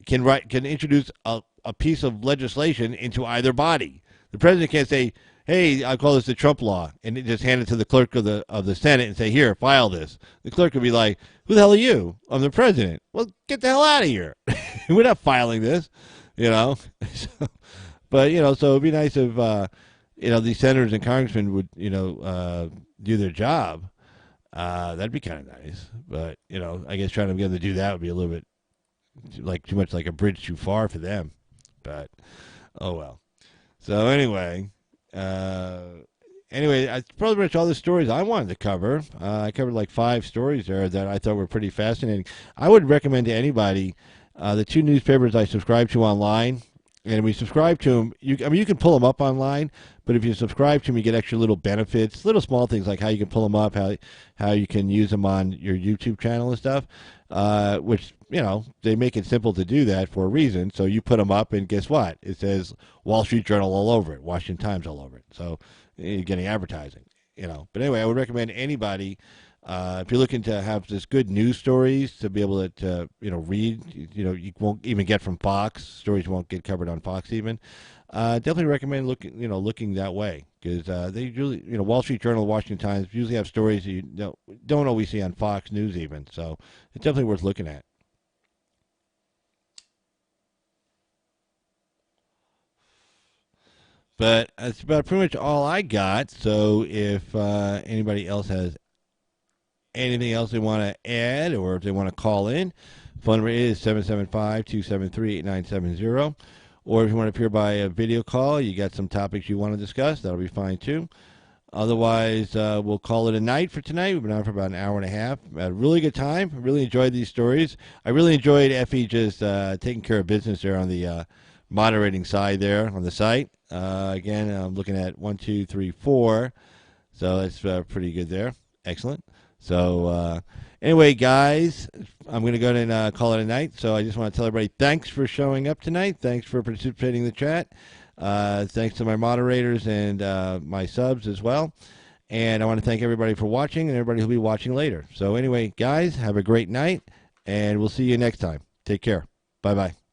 S2: can introduce a piece of legislation into either body. The president can't say, hey, I call this the Trump law, and just hand it to the clerk of the Senate and say, here, file this. The clerk would be like, who the hell are you? I'm the president. Well, get the hell out of here. We're not filing this, But, so it'd be nice if, these senators and congressmen would, do their job. That'd be kind of nice. But, I guess trying to get them to do that would be a little bit too much like a bridge too far for them. But, oh well. So anyway, that's pretty much all the stories I wanted to cover. I covered like 5 stories there that I thought were pretty fascinating. I would recommend to anybody the 2 newspapers I subscribe to online. And we subscribe to them. You can pull them up online, but if you subscribe to them, you get extra little benefits, little small things like how you can pull them up, how you can use them on your YouTube channel and stuff, which, they make it simple to do that for a reason. So you put them up, and guess what? It says Wall Street Journal all over it, Washington Times all over it. So you're getting advertising, But anyway, I would recommend anybody, if you're looking to have this good news stories to be able to read, you won't even get from Fox. Stories won't get covered on Fox even. Definitely recommend looking that way, because they usually, Wall Street Journal, Washington Times usually have stories that you don't always see on Fox News even. So it's definitely worth looking at. But that's about pretty much all I got. So if anybody else has anything else they want to add, or if they want to call in, phone number is 775-273-8970. Or if you want to appear by a video call, you got some topics you want to discuss, that'll be fine too. Otherwise, we'll call it a night for tonight. We've been on for about an hour and a half. Had a really good time. Really enjoyed these stories. I really enjoyed Effie just taking care of business there on the moderating side there on the site. Again, I'm looking at 1, 2, 3, 4. So that's pretty good there. Excellent. So anyway, guys, I'm going to go ahead and call it a night. So I just want to tell everybody thanks for showing up tonight. Thanks for participating in the chat. Thanks to my moderators and my subs as well. And I want to thank everybody for watching and everybody who'll be watching later. So anyway, guys, have a great night, and we'll see you next time. Take care. Bye-bye.